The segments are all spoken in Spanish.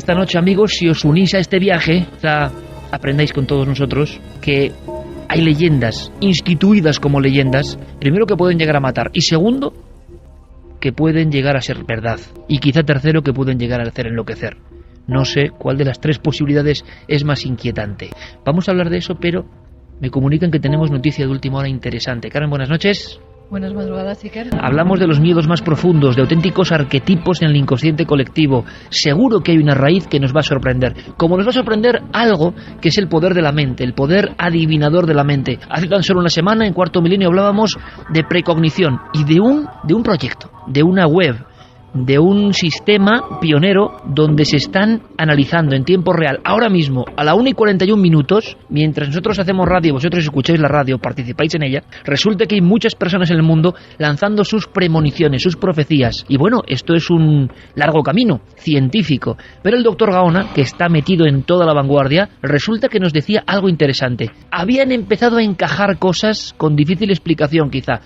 esta noche, amigos, si os unís a este viaje, aprendáis con todos nosotros que hay leyendas instituidas como leyendas, primero, que pueden llegar a matar, y segundo, que pueden llegar a ser verdad, y quizá tercero, que pueden llegar a hacer enloquecer. No sé cuál de las tres posibilidades es más inquietante. Vamos a hablar de eso, pero me comunican que tenemos noticia de última hora interesante. Karen, buenas noches. Buenas madrugadas, Iker. Hablamos de los miedos más profundos, de auténticos arquetipos en el inconsciente colectivo. Seguro que hay una raíz que nos va a sorprender. Como nos va a sorprender algo que es el poder de la mente, el poder adivinador de la mente. Hace tan solo una semana, en Cuarto Milenio, hablábamos de precognición y de un proyecto, de una web, de un sistema pionero donde se están analizando en tiempo real, ahora mismo, a la 1:41, mientras nosotros hacemos radio, vosotros escucháis la radio, participáis en ella, resulta que hay muchas personas en el mundo lanzando sus premoniciones, sus profecías. Y bueno, esto es un largo camino científico, pero el doctor Gaona, que está metido en toda la vanguardia, resulta que nos decía algo interesante. Habían empezado a encajar cosas con difícil explicación, quizá.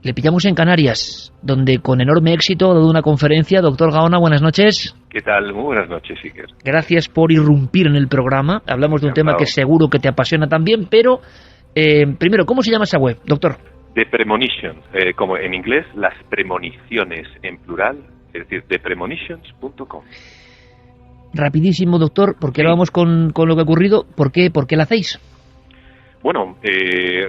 Le pillamos en Canarias, donde con enorme éxito ha dado una conferencia. Doctor Gaona, buenas noches. ¿Qué tal? Muy buenas noches, Iker. Gracias por irrumpir en el programa. Hablamos de un tema que seguro que te apasiona también, pero primero, ¿cómo se llama esa web, doctor? The Premonition, como en inglés, las premoniciones en plural, es decir, thepremonitions.com. Rapidísimo, doctor, porque ahora vamos con lo que ha ocurrido. ¿Por qué la hacéis? Bueno,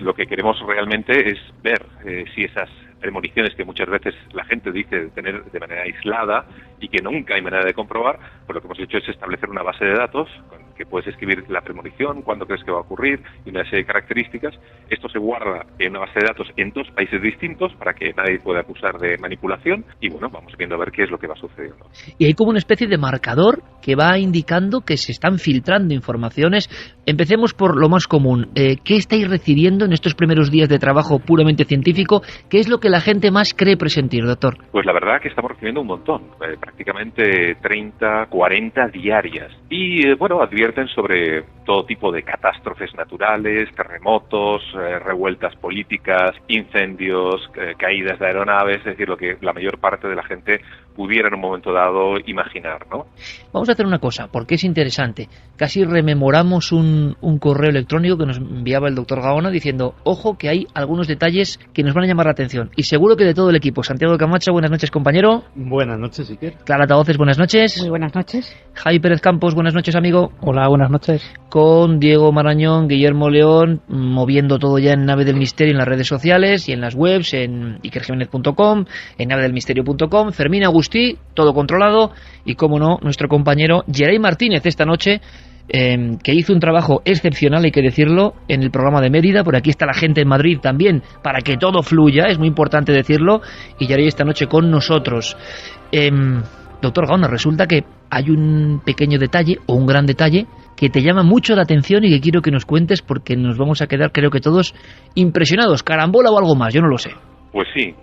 lo que queremos realmente es ver si esas premoniciones que muchas veces la gente dice tener de manera aislada y que nunca hay manera de comprobar, pues lo que hemos hecho es establecer una base de datos con que puedes escribir la premonición, cuándo crees que va a ocurrir y una serie de características. Esto se guarda en una base de datos en 2 países distintos para que nadie pueda acusar de manipulación y bueno, vamos viendo a ver qué es lo que va sucediendo. Y hay como una especie de marcador que va indicando que se están filtrando informaciones. Empecemos por lo más común. ¿Qué estáis recibiendo en estos primeros días de trabajo puramente científico? ¿Qué es lo que la gente más cree presentir, doctor? Pues la verdad que estamos recibiendo un montón, prácticamente 30, 40 diarias. Y bueno, advierten sobre todo tipo de catástrofes naturales, terremotos, revueltas políticas, incendios, caídas de aeronaves, es decir, lo que la mayor parte de la gente pudiera en un momento dado imaginar, ¿no? Vamos a hacer una cosa, porque es interesante. Casi rememoramos un correo electrónico que nos enviaba el doctor Gaona diciendo, ojo, que hay algunos detalles que nos van a llamar la atención. Y seguro que de todo el equipo. Santiago Camacho, buenas noches, compañero. Buenas noches, Iker. Clara Tahoces, buenas noches. Muy buenas noches. Javi Pérez Campos, buenas noches, amigo. Hola, buenas noches. Con Diego Marañón, Guillermo León, moviendo todo ya en Nave del Misterio en las redes sociales y en las webs, en ikerjimenez.com, en navedelmisterio.com, Fermín Agustí, todo controlado, y como no, nuestro compañero Geray Martínez esta noche, que hizo un trabajo excepcional, hay que decirlo, en el programa de Mérida. Por aquí está la gente en Madrid también, para que todo fluya, es muy importante decirlo, y Geray esta noche con nosotros. Doctor Gaona, resulta que hay un pequeño detalle, o un gran detalle, que te llama mucho la atención y que quiero que nos cuentes porque nos vamos a quedar, creo que todos, impresionados. ¿Carambola o algo más? Yo no lo sé. Pues sí,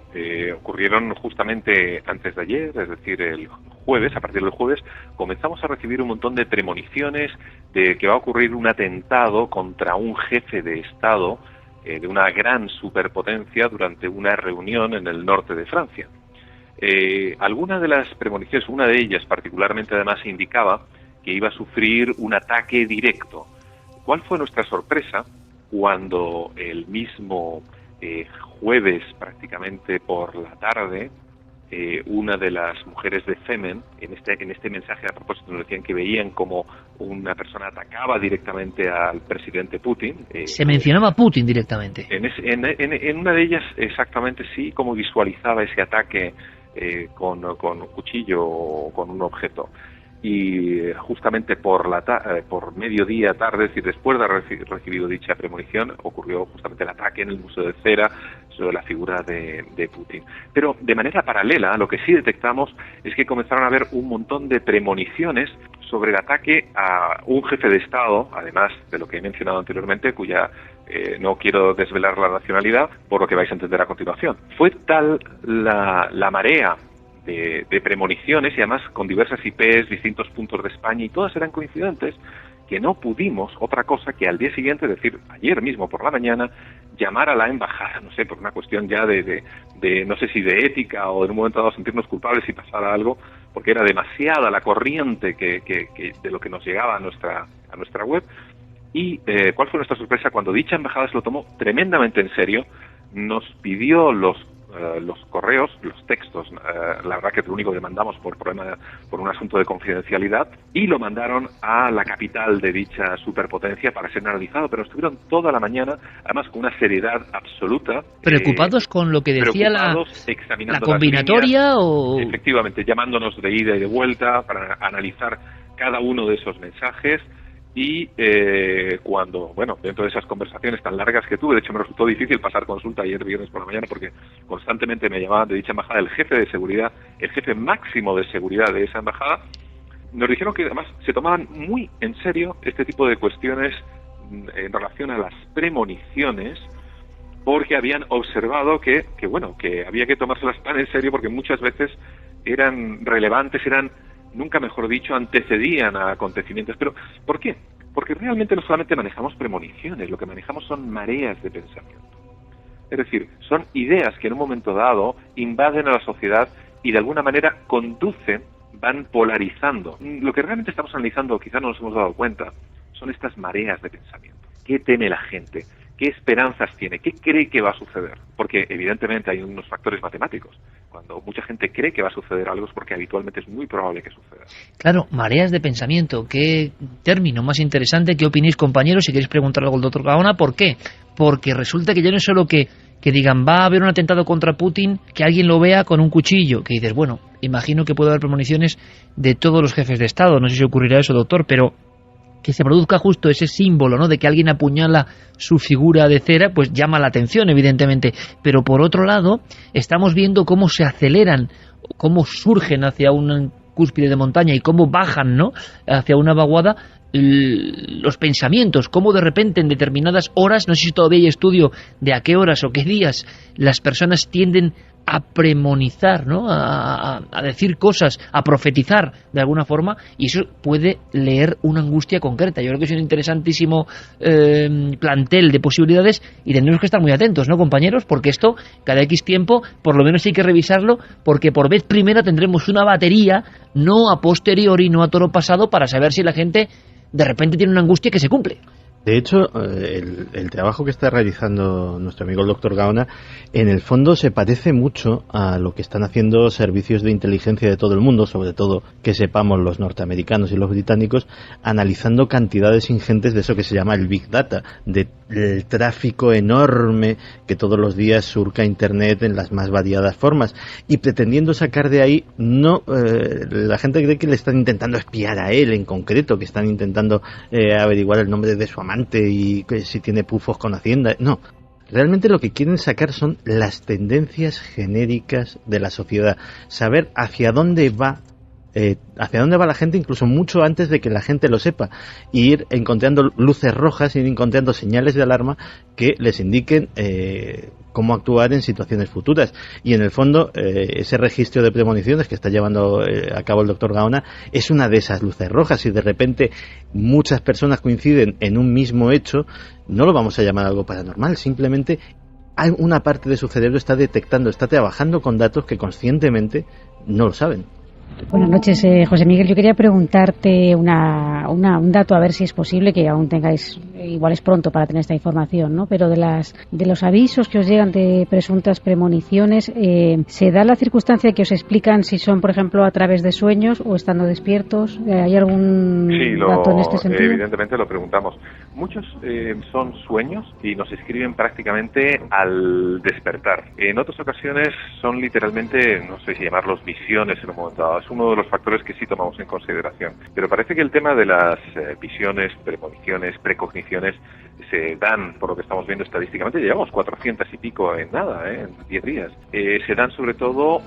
ocurrieron justamente antes de ayer, es decir, el jueves. A partir del jueves comenzamos a recibir un montón de premoniciones de que va a ocurrir un atentado contra un jefe de Estado de una gran superpotencia durante una reunión en el norte de Francia. Algunas de las premoniciones, una de ellas particularmente además indicaba que iba a sufrir un ataque directo. ¿Cuál fue nuestra sorpresa cuando el mismo jueves, prácticamente por la tarde, una de las mujeres de Femen, en este mensaje a propósito nos decían que veían como una persona atacaba directamente al presidente Putin. Se mencionaba a Putin directamente. En una de ellas, exactamente sí, como visualizaba ese ataque con un cuchillo o con un objeto. Y justamente por mediodía, tarde, es decir, después de haber recibido dicha premonición, ocurrió justamente el ataque en el Museo de Cera sobre la figura de Putin. Pero de manera paralela, lo que sí detectamos es que comenzaron a haber un montón de premoniciones sobre el ataque a un jefe de Estado, además de lo que he mencionado anteriormente, cuya no quiero desvelar la nacionalidad, por lo que vais a entender a continuación. Fue tal la marea de premoniciones, y además con diversas IPs, distintos puntos de España, y todas eran coincidentes, que no pudimos otra cosa que al día siguiente, es decir, ayer mismo por la mañana, llamar a la embajada, no sé, por una cuestión ya de no sé si de ética o en un momento dado sentirnos culpables si pasara algo, porque era demasiada la corriente que de lo que nos llegaba a nuestra web. Y ¿cuál fue nuestra sorpresa? Cuando dicha embajada se lo tomó tremendamente en serio, nos pidió los correos, los textos, la verdad que es lo único que mandamos por un asunto de confidencialidad, y lo mandaron a la capital de dicha superpotencia para ser analizado, pero estuvieron toda la mañana, además con una seriedad absoluta. ¿Preocupados con lo que decía la combinatoria o...? Efectivamente, llamándonos de ida y de vuelta para analizar cada uno de esos mensajes. Y cuando, dentro de esas conversaciones tan largas que tuve, de hecho me resultó difícil pasar consulta ayer viernes por la mañana porque constantemente me llamaban de dicha embajada el jefe de seguridad, el jefe máximo de seguridad de esa embajada, nos dijeron que además se tomaban muy en serio este tipo de cuestiones en relación a las premoniciones, porque habían observado que había que tomárselas tan en serio porque muchas veces eran relevantes, nunca mejor dicho, antecedían a acontecimientos. ¿Pero por qué? Porque realmente no solamente manejamos premoniciones, lo que manejamos son mareas de pensamiento. Es decir, son ideas que en un momento dado invaden a la sociedad y de alguna manera conducen, van polarizando. Lo que realmente estamos analizando, quizá no nos hemos dado cuenta, son estas mareas de pensamiento. ¿Qué teme la gente? ¿Qué esperanzas tiene? ¿Qué cree que va a suceder? Porque evidentemente hay unos factores matemáticos. Cuando mucha gente cree que va a suceder algo es porque habitualmente es muy probable que suceda. Claro, mareas de pensamiento. Qué término más interesante. ¿Qué opináis, compañeros? Si queréis preguntar algo al doctor Gaona, ¿por qué? Porque resulta que ya no es solo que digan va a haber un atentado contra Putin, que alguien lo vea con un cuchillo, que dices, bueno, imagino que puede haber premoniciones de todos los jefes de Estado. No sé si ocurrirá eso, doctor, pero que se produzca justo ese símbolo, ¿no?, de que alguien apuñala su figura de cera, pues llama la atención, evidentemente. Pero por otro lado, estamos viendo cómo se aceleran, cómo surgen hacia una cúspide de montaña y cómo bajan, ¿no?, hacia una vaguada los pensamientos, cómo de repente en determinadas horas, no sé si todavía hay estudio de a qué horas o qué días las personas tienden a premonizar, ¿no?, a decir cosas, a profetizar de alguna forma, y eso puede leer una angustia concreta. Yo creo que es un interesantísimo plantel de posibilidades y tendremos que estar muy atentos, ¿no, compañeros? Porque esto, cada X tiempo, por lo menos hay que revisarlo, porque por vez primera tendremos una batería, no a posteriori, no a toro pasado, para saber si la gente de repente tiene una angustia que se cumple. De hecho, el trabajo que está realizando nuestro amigo el doctor Gaona, en el fondo se parece mucho a lo que están haciendo servicios de inteligencia de todo el mundo, sobre todo que sepamos los norteamericanos y los británicos, analizando cantidades ingentes de eso que se llama el Big Data, del tráfico enorme que todos los días surca Internet en las más variadas formas, y pretendiendo sacar de ahí, la gente cree que le están intentando espiar a él en concreto, que están intentando averiguar el nombre de su amante y que si tiene pufos con Hacienda. No, realmente lo que quieren sacar son las tendencias genéricas de la sociedad, saber hacia dónde va la gente, incluso mucho antes de que la gente lo sepa, e ir encontrando luces rojas, ir encontrando señales de alarma que les indiquen cómo actuar en situaciones futuras. Y en el fondo, ese registro de premoniciones que está llevando a cabo el doctor Gaona es una de esas luces rojas. Si de repente muchas personas coinciden en un mismo hecho, no lo vamos a llamar algo paranormal, simplemente hay una parte de su cerebro está detectando, está trabajando con datos que conscientemente no lo saben. Buenas noches, José Miguel. Yo quería preguntarte un dato, a ver si es posible, que aún tengáis, igual es pronto para tener esta información, ¿no? Pero de los avisos que os llegan de presuntas premoniciones, ¿se da la circunstancia que os explican si son, por ejemplo, a través de sueños o estando despiertos? ¿Hay algún dato en este sentido? Evidentemente lo preguntamos. Muchos son sueños y nos escriben prácticamente al despertar. En otras ocasiones son literalmente, no sé si llamarlos visiones en un momento dado. Es uno de los factores que sí tomamos en consideración. Pero parece que el tema de las visiones, premoniciones, precogniciones, se dan, por lo que estamos viendo estadísticamente, llevamos 400 y pico en nada, en 10 días. Se dan sobre todo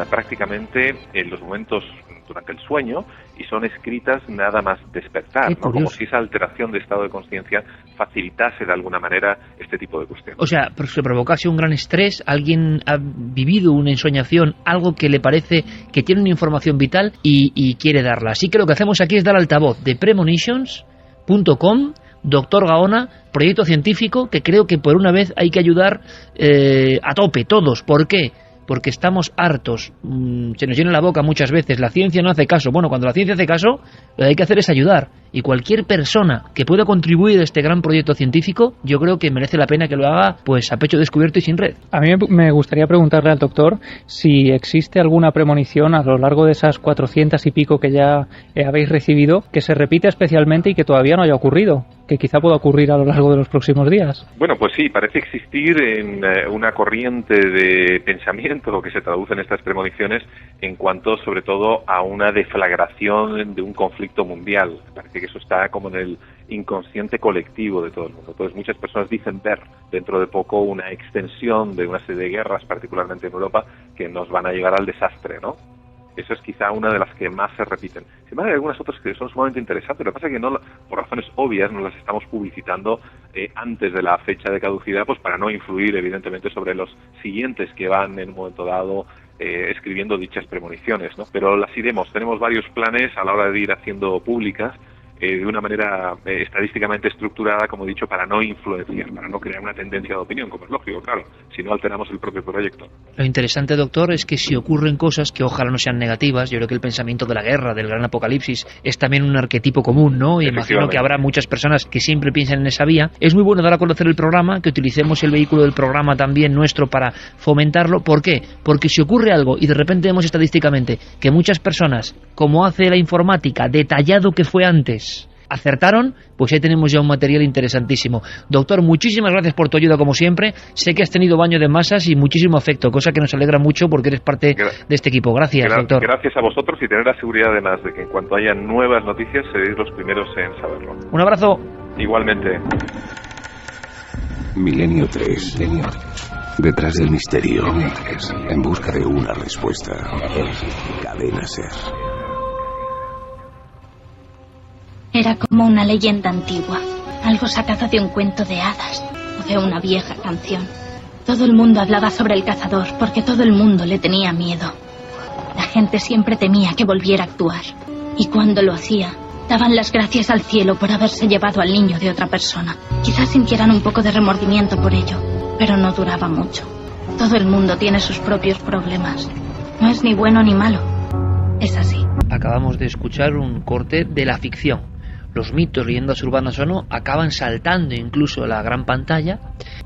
prácticamente en los momentos durante el sueño y son escritas nada más despertar, ¿no? Como si esa alteración de estado de conciencia facilitase de alguna manera este tipo de cuestiones. O sea, se provocase un gran estrés, alguien ha vivido una ensoñación, algo que le parece que tiene una información vital y quiere darla. Así que lo que hacemos aquí es dar altavoz de premonitions facebook.com Doctor Gaona, proyecto científico que creo que por una vez hay que ayudar a tope, todos. ¿Por qué? Porque estamos hartos, se nos llena la boca muchas veces, la ciencia no hace caso. Bueno, cuando la ciencia hace caso, lo que hay que hacer es ayudar. Y cualquier persona que pueda contribuir a este gran proyecto científico, yo creo que merece la pena que lo haga pues a pecho descubierto y sin red. A mí me gustaría preguntarle al doctor si existe alguna premonición a lo largo de esas 400 y pico que ya habéis recibido, que se repita especialmente y que todavía no haya ocurrido, que quizá pueda ocurrir a lo largo de los próximos días. Bueno, pues sí, parece existir en una corriente de pensamiento que se traduce en estas premoniciones en cuanto, sobre todo, a una deflagración de un conflicto mundial. Parece que eso está como en el inconsciente colectivo de todo el mundo. Entonces, muchas personas dicen ver dentro de poco una extensión de una serie de guerras, particularmente en Europa, que nos van a llevar al desastre, ¿no? Eso es quizá una de las que más se repiten. Sin embargo, hay algunas otras que son sumamente interesantes. Lo que pasa es que no, por razones obvias, no las estamos publicitando antes de la fecha de caducidad, pues para no influir, evidentemente, sobre los siguientes que van en un momento dado escribiendo dichas premoniciones, ¿no? Pero las iremos. Tenemos varios planes a la hora de ir haciendo públicas de una manera estadísticamente estructurada, como he dicho, para no influenciar, para no crear una tendencia de opinión, como es lógico, claro, si no alteramos el propio proyecto. Lo interesante, doctor, es que si ocurren cosas que ojalá no sean negativas, yo creo que el pensamiento de la guerra, del gran apocalipsis, es también un arquetipo común, ¿no? Y imagino que habrá muchas personas que siempre piensan en esa vía. Es muy bueno dar a conocer el programa, que utilicemos el vehículo del programa también nuestro para fomentarlo. ¿Por qué? Porque si ocurre algo y de repente vemos estadísticamente que muchas personas, como hace la informática, detallado que fue antes, acertaron, pues ahí tenemos ya un material interesantísimo. Doctor, muchísimas gracias por tu ayuda como siempre. Sé que has tenido baño de masas y muchísimo afecto, cosa que nos alegra mucho porque eres parte de este equipo. Gracias, doctor. Gracias a vosotros y tener la seguridad además de que en cuanto haya nuevas noticias seréis los primeros en saberlo. Un abrazo. Igualmente. Milenio 3. Detrás del misterio. En busca de una respuesta. Cadena Ser. Era como una leyenda antigua, algo sacado de un cuento de hadas o de una vieja canción. Todo el mundo hablaba sobre el cazador porque todo el mundo le tenía miedo. La gente siempre temía que volviera a actuar. Y cuando lo hacía, daban las gracias al cielo por haberse llevado al niño de otra persona. Quizás sintieran un poco de remordimiento por ello, pero no duraba mucho. Todo el mundo tiene sus propios problemas. No es ni bueno ni malo. Es así. Acabamos de escuchar un corte de la ficción. Los mitos, leyendas urbanas o no, acaban saltando incluso a la gran pantalla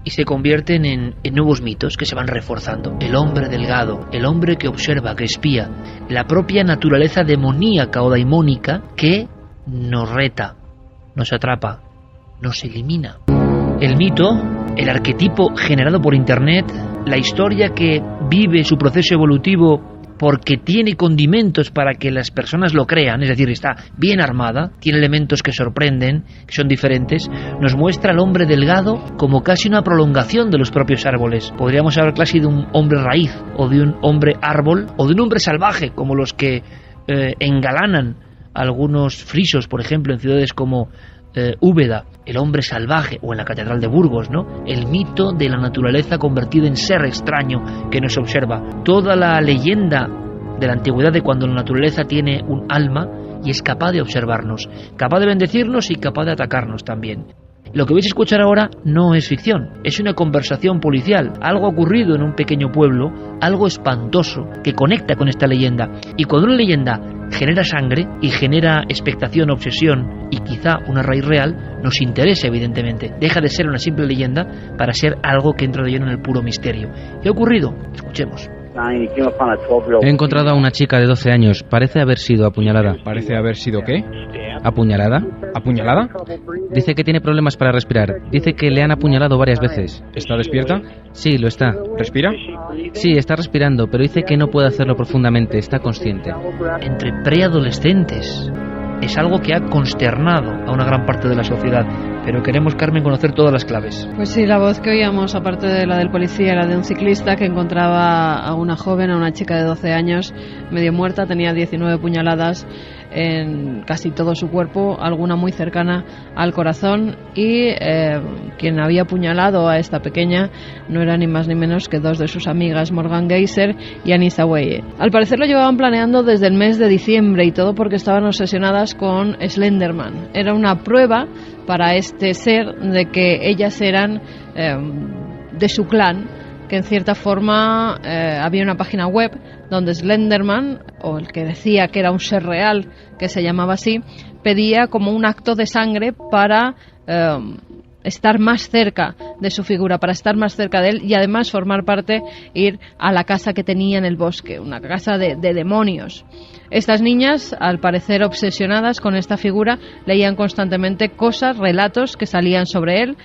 y se convierten en nuevos mitos que se van reforzando. El hombre delgado, el hombre que observa, que espía, la propia naturaleza demoníaca o daimónica que nos reta, nos atrapa, nos elimina. El mito, el arquetipo generado por Internet, la historia que vive su proceso evolutivo porque tiene condimentos para que las personas lo crean, es decir, está bien armada, tiene elementos que sorprenden, que son diferentes, nos muestra al hombre delgado como casi una prolongación de los propios árboles. Podríamos hablar casi de un hombre raíz, o de un hombre árbol, o de un hombre salvaje, como los que engalanan algunos frisos, por ejemplo, en ciudades como Úbeda, el hombre salvaje, o en la Catedral de Burgos, ¿no? El mito de la naturaleza convertida en ser extraño que nos observa. Toda la leyenda de la antigüedad de cuando la naturaleza tiene un alma y es capaz de observarnos, capaz de bendecirnos y capaz de atacarnos también. Lo que vais a escuchar ahora no es ficción, es una conversación policial, algo ocurrido en un pequeño pueblo, algo espantoso que conecta con esta leyenda. Y cuando una leyenda genera sangre y genera expectación, obsesión y quizá una raíz real, nos interesa evidentemente. Deja de ser una simple leyenda para ser algo que entra de lleno en el puro misterio. ¿Qué ha ocurrido? Escuchemos. He encontrado a una chica de 12 años. Parece haber sido apuñalada. ¿Parece haber sido qué? ¿Apuñalada? ¿Apuñalada? Dice que tiene problemas para respirar. Dice que le han apuñalado varias veces. ¿Está despierta? Sí, lo está. ¿Respira? Sí, está respirando, pero dice que no puede hacerlo profundamente. Está consciente. Entre preadolescentes. Es algo que ha consternado a una gran parte de la sociedad. pero queremos, Carmen, conocer todas las claves. Pues sí, la voz que oíamos, aparte de la del policía, era de un ciclista que encontraba a una joven, a una chica de 12 años, medio muerta, tenía 19 puñaladas en casi todo su cuerpo, alguna muy cercana al corazón, y quien había apuñalado a esta pequeña no era ni más ni menos que dos de sus amigas, Morgan Geyser y Anissa Weye. Al parecer lo llevaban planeando desde el mes de diciembre, y todo porque estaban obsesionadas con Slenderman. Era una prueba para este ser de que ellas eran de su clan, que en cierta forma había una página web donde Slenderman, o el que decía que era un ser real, que se llamaba así, pedía como un acto de sangre para estar más cerca de su figura, para estar más cerca de él, y además formar parte, ir a la casa que tenía en el bosque, una casa de demonios. Estas niñas, al parecer obsesionadas con esta figura, leían constantemente cosas, relatos que salían sobre él,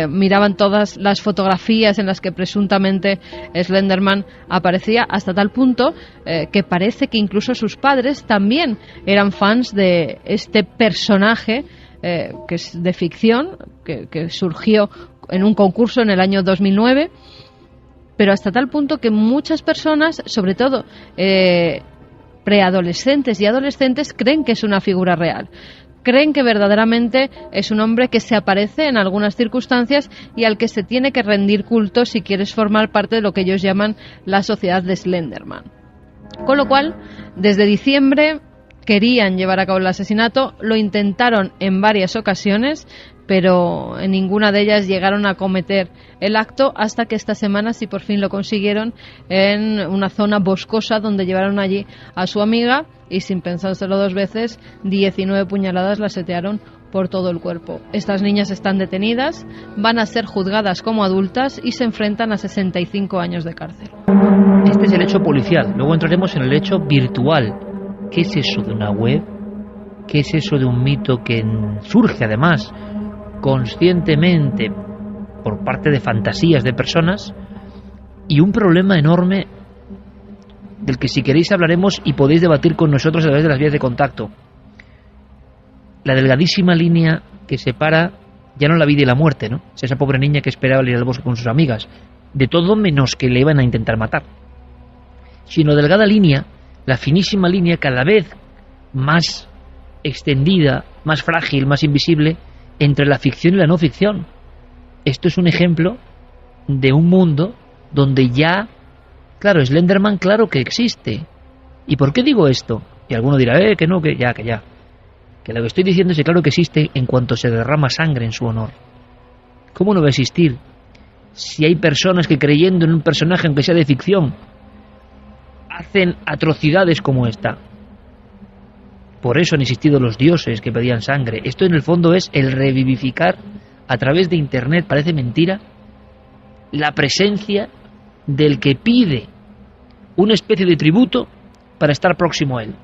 miraban todas las fotografías en las que presuntamente Slenderman aparecía, hasta tal punto que parece que incluso sus padres también eran fans de este personaje que es de ficción, que surgió en un concurso en el año 2009, pero hasta tal punto que muchas personas, sobre todo preadolescentes y adolescentes, creen que es una figura real. Creen que verdaderamente es un hombre que se aparece en algunas circunstancias y al que se tiene que rendir culto si quieres formar parte de lo que ellos llaman la sociedad de Slenderman. Con lo cual, desde diciembre querían llevar a cabo el asesinato, lo intentaron en varias ocasiones, pero en ninguna de ellas llegaron a cometer el acto, hasta que esta semana sí por fin lo consiguieron en una zona boscosa donde llevaron allí a su amiga y, sin pensárselo dos veces, 19 puñaladas la setearon por todo el cuerpo. Estas niñas están detenidas, van a ser juzgadas como adultas y se enfrentan a 65 años de cárcel. Este es el hecho policial. Luego entraremos en el hecho virtual. ¿Qué es eso de una web? ¿Qué es eso de un mito que surge además conscientemente por parte de fantasías de personas? Y un problema enorme del que, si queréis, hablaremos y podéis debatir con nosotros a través de las vías de contacto. La delgadísima línea que separa ya no la vida y la muerte, ¿no? Es esa pobre niña que esperaba ir al bosque con sus amigas, de todo menos que le iban a intentar matar. Sino delgada línea, la finísima línea, cada vez más extendida, más frágil, más invisible, entre la ficción y la no ficción. Esto es un ejemplo de un mundo donde ya, claro, Slenderman claro que existe. ¿Y por qué digo esto? Y alguno dirá, que no, que ya. Que lo que estoy diciendo es que claro que existe en cuanto se derrama sangre en su honor. ¿Cómo no va a existir si hay personas que, creyendo en un personaje, aunque sea de ficción, hacen atrocidades como esta? Por eso han existido los dioses que pedían sangre. Esto en el fondo es el revivificar a través de Internet, parece mentira, la presencia del que pide una especie de tributo para estar próximo a él.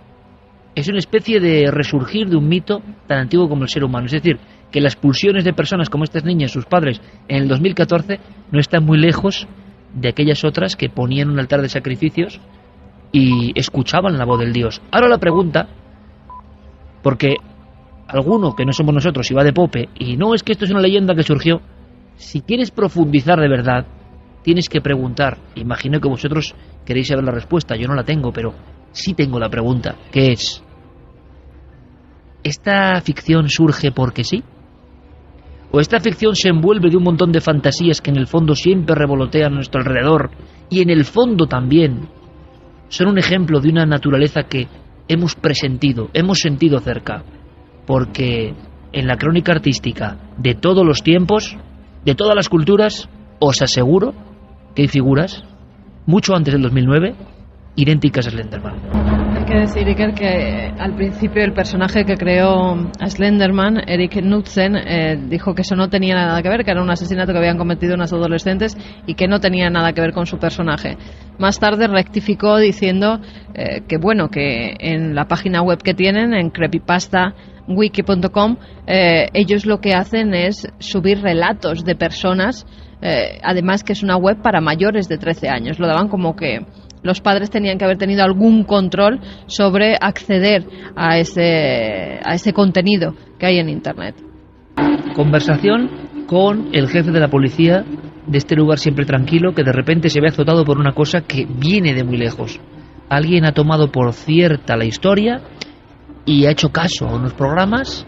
Es una especie de resurgir de un mito tan antiguo como el ser humano. Es decir, que las pulsiones de personas como estas niñas, sus padres, en el 2014, no están muy lejos de aquellas otras que ponían un altar de sacrificios y escuchaban la voz del Dios. Ahora la pregunta, porque alguno que no somos nosotros y va de pope, y no, es que esto es una leyenda que surgió, si quieres profundizar de verdad, tienes que preguntar. Imagino que vosotros queréis saber la respuesta, yo no la tengo, pero sí tengo la pregunta, que es: ¿esta ficción surge porque sí? ¿O esta ficción se envuelve de un montón de fantasías que en el fondo siempre revolotean a nuestro alrededor y en el fondo también son un ejemplo de una naturaleza que hemos presentido, hemos sentido cerca? Porque en la crónica artística de todos los tiempos, de todas las culturas, os aseguro que hay figuras, mucho antes del 2009, idénticas a Slenderman. Hay que decir, Iker, que al principio el personaje que creó a Slenderman, Erik Knudsen, dijo que eso no tenía nada que ver, que era un asesinato que habían cometido unas adolescentes y que no tenía nada que ver con su personaje. Más tarde rectificó diciendo que bueno, que en la página web que tienen, en creepypastawiki.com, ellos lo que hacen es subir relatos de personas, además que es una web para mayores de 13 años. Lo daban como que los padres tenían que haber tenido algún control sobre acceder a ese contenido que hay en Internet. Conversación con el jefe de la policía de este lugar siempre tranquilo, que de repente se ve azotado por una cosa que viene de muy lejos. Alguien ha tomado por cierta la historia y ha hecho caso a unos programas,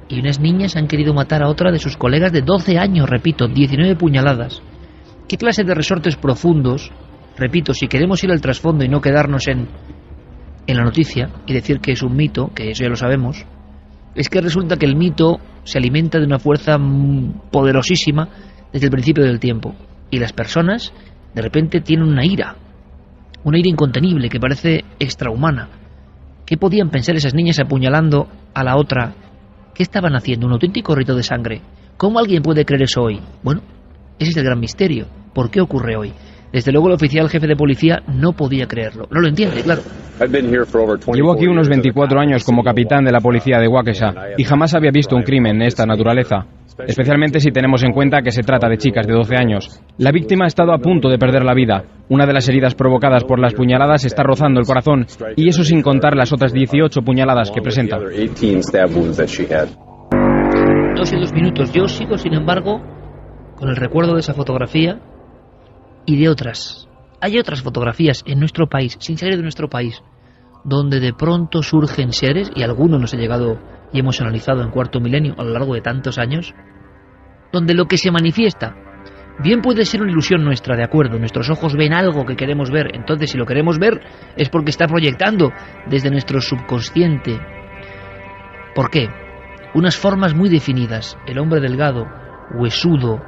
y unas niñas han querido matar a otra de sus colegas de 12 años, repito, 19 puñaladas. ¿Qué clase de resortes profundos? Repito, si queremos ir al trasfondo y no quedarnos en la noticia y decir que es un mito, que eso ya lo sabemos, es que resulta que el mito se alimenta de una fuerza poderosísima desde el principio del tiempo, y las personas de repente tienen una ira incontenible que parece extrahumana. ¿Qué podían pensar esas niñas apuñalando a la otra? ¿Qué estaban haciendo? ¿Un auténtico rito de sangre? ¿Cómo alguien puede creer eso hoy? Bueno, ese es el gran misterio. ¿Por qué ocurre hoy? Desde luego el oficial jefe de policía no podía creerlo. No lo entiende, claro. Llevo aquí unos 24 años como capitán de la policía de Waukesha y jamás había visto un crimen de esta naturaleza, especialmente si tenemos en cuenta que se trata de chicas de 12 años. La víctima ha estado a punto de perder la vida. Una de las heridas provocadas por las puñaladas está rozando el corazón, y eso sin contar las otras 18 puñaladas que presenta. 2 y 2 minutos. Yo sigo, sin embargo, con el recuerdo de esa fotografía y de otras. Hay otras fotografías en nuestro país, sin salir de nuestro país, donde de pronto surgen seres, y algunos nos ha llegado y hemos analizado en Cuarto Milenio a lo largo de tantos años, donde lo que se manifiesta bien puede ser una ilusión nuestra, de acuerdo, nuestros ojos ven algo que queremos ver, entonces si lo queremos ver es porque está proyectando desde nuestro subconsciente. ¿Por qué? Unas formas muy definidas, el hombre delgado, huesudo,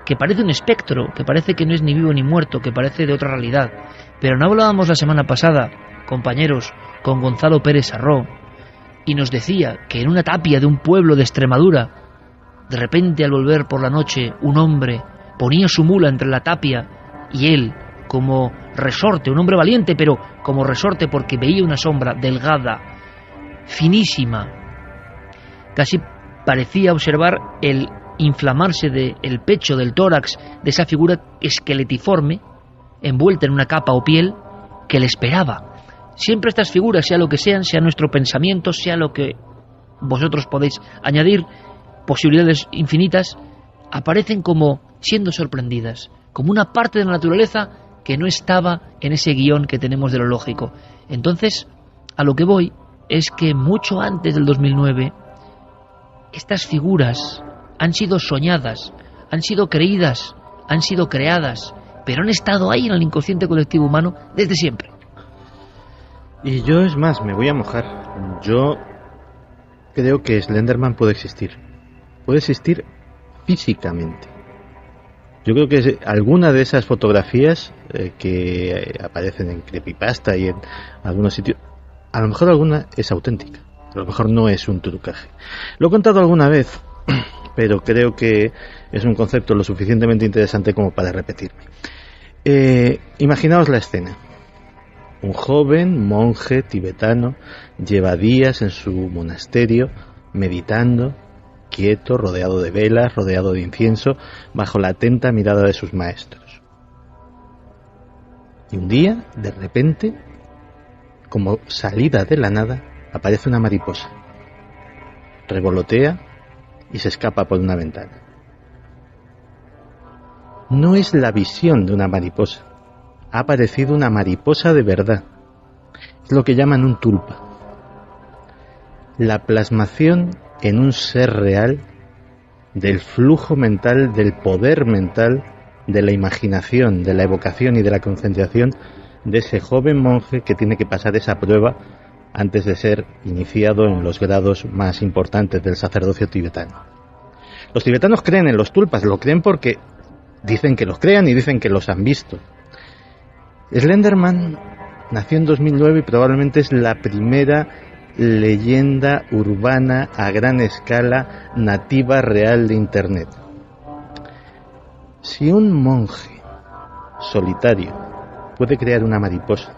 que parece un espectro, que parece que no es ni vivo ni muerto, que parece de otra realidad. Pero no hablábamos la semana pasada, compañeros, con Gonzalo Pérez Sarró, y nos decía que en una tapia de un pueblo de Extremadura, de repente al volver por la noche, un hombre ponía su mula entre la tapia y él, como resorte, un hombre valiente, pero como resorte porque veía una sombra delgada, finísima, casi parecía observar el inflamarse del pecho, del tórax, de esa figura esqueletiforme, envuelta en una capa o piel, que le esperaba. Siempre estas figuras, sea lo que sean, sea nuestro pensamiento, sea lo que vosotros podéis añadir, posibilidades infinitas, aparecen como siendo sorprendidas, como una parte de la naturaleza que no estaba en ese guión que tenemos de lo lógico. Entonces, a lo que voy es que mucho antes del 2009, estas figuras han sido soñadas, han sido creídas, han sido creadas, pero han estado ahí en el inconsciente colectivo humano desde siempre. Y yo, es más, me voy a mojar. Yo creo que Slenderman puede existir. Puede existir físicamente. Yo creo que alguna de esas fotografías que aparecen en Creepypasta y en algunos sitios, a lo mejor alguna es auténtica, a lo mejor no es un trucaje. Lo he contado alguna vez, pero creo que es un concepto lo suficientemente interesante como para repetirme. Imaginaos la escena. Un joven monje tibetano lleva días en su monasterio meditando, quieto, rodeado de velas, rodeado de incienso, bajo la atenta mirada de sus maestros. Y un día, de repente, como salida de la nada, aparece una mariposa. Revolotea y se escapa por una ventana. No es la visión de una mariposa. Ha aparecido una mariposa de verdad. Es lo que llaman un tulpa. La plasmación en un ser real del flujo mental, del poder mental, de la imaginación, de la evocación y de la concentración de ese joven monje que tiene que pasar esa prueba antes de ser iniciado en los grados más importantes del sacerdocio tibetano. Los tibetanos creen en los tulpas, lo creen porque dicen que los crean y dicen que los han visto. Slenderman nació en 2009 y probablemente es la primera leyenda urbana a gran escala nativa real de Internet. Si un monje solitario puede crear una mariposa,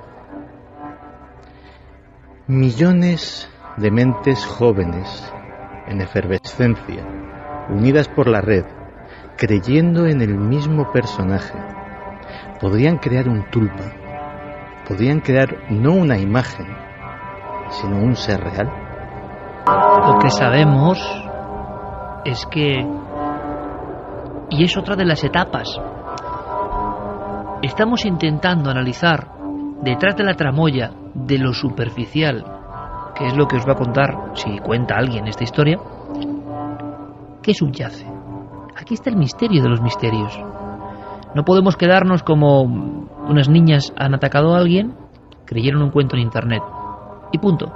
millones de mentes jóvenes en efervescencia, unidas por la red, creyendo en el mismo personaje, podrían crear un tulpa, podrían crear no una imagen, sino un ser real. Lo que sabemos es que... Y es otra de las etapas. Estamos intentando analizar detrás de la tramoya de lo superficial, que es lo que os va a contar, si cuenta alguien esta historia, ¿qué subyace? Aquí está el misterio de los misterios. No podemos quedarnos como unas niñas han atacado a alguien, creyeron un cuento en internet y punto.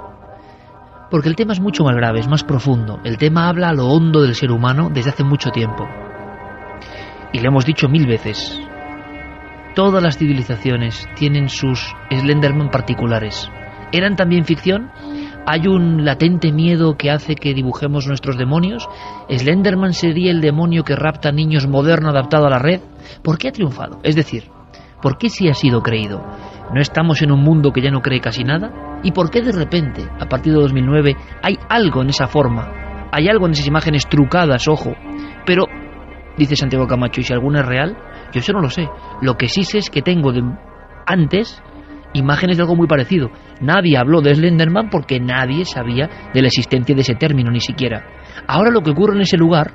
Porque el tema es mucho más grave, es más profundo. El tema habla a lo hondo del ser humano desde hace mucho tiempo. Y lo hemos dicho 1000 veces. Todas las civilizaciones tienen sus Slenderman particulares. ¿Eran también ficción? ¿Hay un latente miedo que hace que dibujemos nuestros demonios? ¿Slenderman sería el demonio que rapta a niños moderno adaptado a la red? ¿Por qué ha triunfado? Es decir, ¿por qué sí ha sido creído? ¿No estamos en un mundo que ya no cree casi nada? ¿Y por qué de repente, a partir de 2009, hay algo en esa forma? Hay algo en esas imágenes trucadas, ojo. Pero, dice Santiago Camacho, ¿y si alguna es real? Yo eso no lo sé. Lo que sí sé es que tengo de antes imágenes de algo muy parecido. Nadie habló de Slenderman porque nadie sabía de la existencia de ese término, ni siquiera. Ahora lo que ocurre en ese lugar,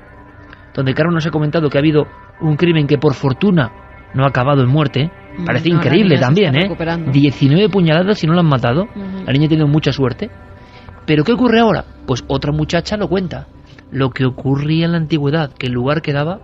donde Carmen nos ha comentado que ha habido un crimen que por fortuna no ha acabado en muerte, parece increíble también, 19 puñaladas y no la han matado. La niña ha tenido mucha suerte. ¿Pero qué ocurre ahora? Pues otra muchacha lo cuenta. Lo que ocurría en la antigüedad, que el lugar quedaba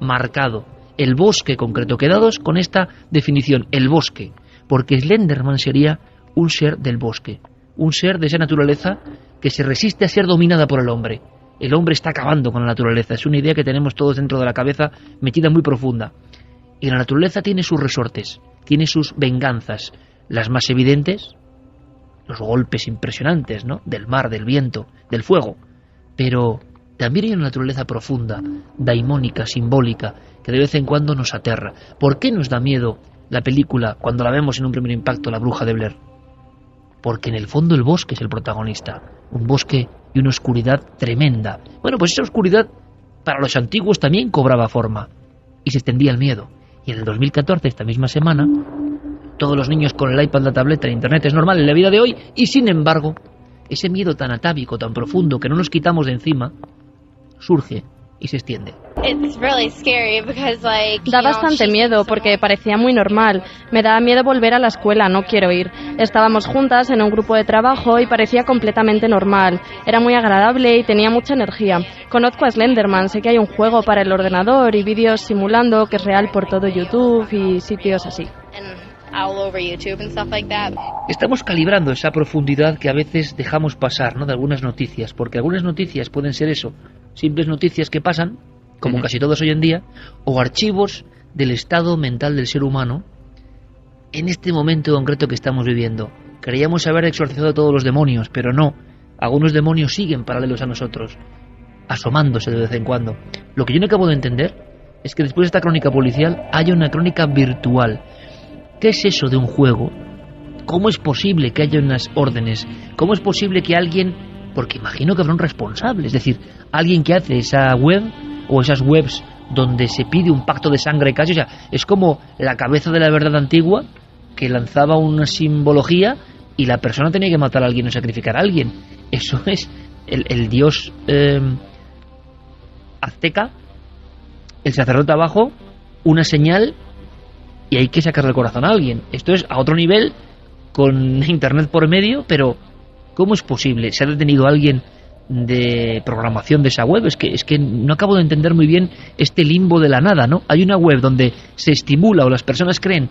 marcado. El bosque concreto, quedados con esta definición, el bosque. Porque Slenderman sería un ser del bosque, un ser de esa naturaleza que se resiste a ser dominada por el hombre. El hombre está acabando con la naturaleza, es una idea que tenemos todos dentro de la cabeza, metida muy profunda. Y la naturaleza tiene sus resortes, tiene sus venganzas, las más evidentes, los golpes impresionantes, ¿no?, del mar, del viento, del fuego. Pero también hay una naturaleza profunda, daimónica, simbólica, que de vez en cuando nos aterra. ¿Por qué nos da miedo la película cuando la vemos en un primer impacto, La bruja de Blair? Porque en el fondo el bosque es el protagonista, un bosque y una oscuridad tremenda. Bueno, pues esa oscuridad para los antiguos también cobraba forma y se extendía el miedo. Y en el 2014, esta misma semana, todos los niños con el iPad, la tableta, el internet es normal en la vida de hoy, y sin embargo, ese miedo tan atávico, tan profundo, que no nos quitamos de encima, surge y se extiende. Da bastante miedo porque parecía muy normal. Me daba miedo volver a la escuela, no quiero ir. Estábamos juntas en un grupo de trabajo y parecía completamente normal. Era muy agradable y tenía mucha energía. Conozco a Slenderman, sé que hay un juego para el ordenador y vídeos simulando que es real por todo YouTube y sitios así. Estamos calibrando esa profundidad que a veces dejamos pasar, ¿no?, de algunas noticias, porque algunas noticias pueden ser eso, simples noticias que pasan, como casi todos hoy en día, o archivos del estado mental del ser humano en este momento concreto que estamos viviendo. Creíamos haber exorcizado a todos los demonios, pero no. Algunos demonios siguen paralelos a nosotros, asomándose de vez en cuando. Lo que yo no acabo de entender es que después de esta crónica policial haya una crónica virtual. ¿Qué es eso de un juego? ¿Cómo es posible que haya unas órdenes? ¿Cómo es posible que alguien, porque imagino que habrá un responsable, es decir, alguien que hace esa web o esas webs donde se pide un pacto de sangre casi, o sea, es como la cabeza de la verdad antigua que lanzaba una simbología y la persona tenía que matar a alguien o sacrificar a alguien. Eso es el dios azteca, el sacerdote abajo, una señal y hay que sacarle el corazón a alguien. Esto es a otro nivel, con internet por medio, pero ¿cómo es posible? ¿Se ha detenido alguien de programación de esa web? Es que no acabo de entender muy bien este limbo de la nada, ¿no? Hay una web donde se estimula o las personas creen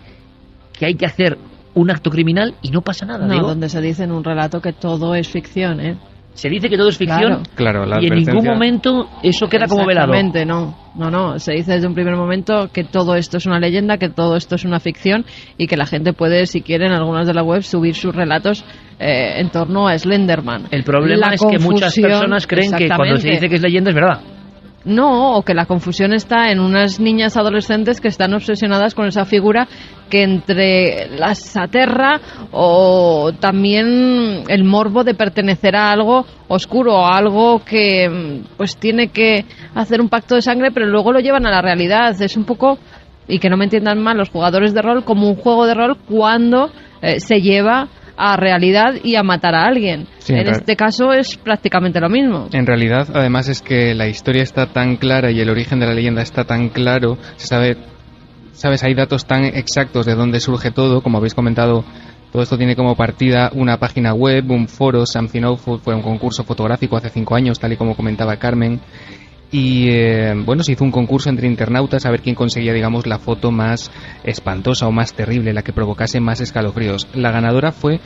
que hay que hacer un acto criminal y no pasa nada. No, donde se dice en un relato que todo es ficción, ¿eh? Se dice que todo es ficción, claro, y en ningún momento eso queda como velado. Exactamente, no, se dice desde un primer momento que todo esto es una leyenda, que todo esto es una ficción y que la gente puede, si quiere, en algunas de las webs subir sus relatos en torno a Slenderman. El problema es que muchas personas creen que cuando se dice que es leyenda es verdad. No, o que la confusión está en unas niñas adolescentes que están obsesionadas con esa figura que entre las aterra o también el morbo de pertenecer a algo oscuro, a algo que pues tiene que hacer un pacto de sangre, pero luego lo llevan a la realidad. Es un poco, y que no me entiendan mal los jugadores de rol, como un juego de rol cuando se lleva a realidad y a matar a alguien. Sí, en este caso es prácticamente lo mismo. En realidad, además, es que la historia está tan clara y el origen de la leyenda está tan claro, se sabe, ¿sabes? Hay datos tan exactos de dónde surge todo, como habéis comentado. Todo esto tiene como partida una página web, un foro. Something Awful fue un concurso fotográfico hace 5 años, tal y como comentaba Carmen. Y bueno, se hizo un concurso entre internautas a ver quién conseguía, digamos, la foto más espantosa o más terrible, la que provocase más escalofríos. La ganadora fue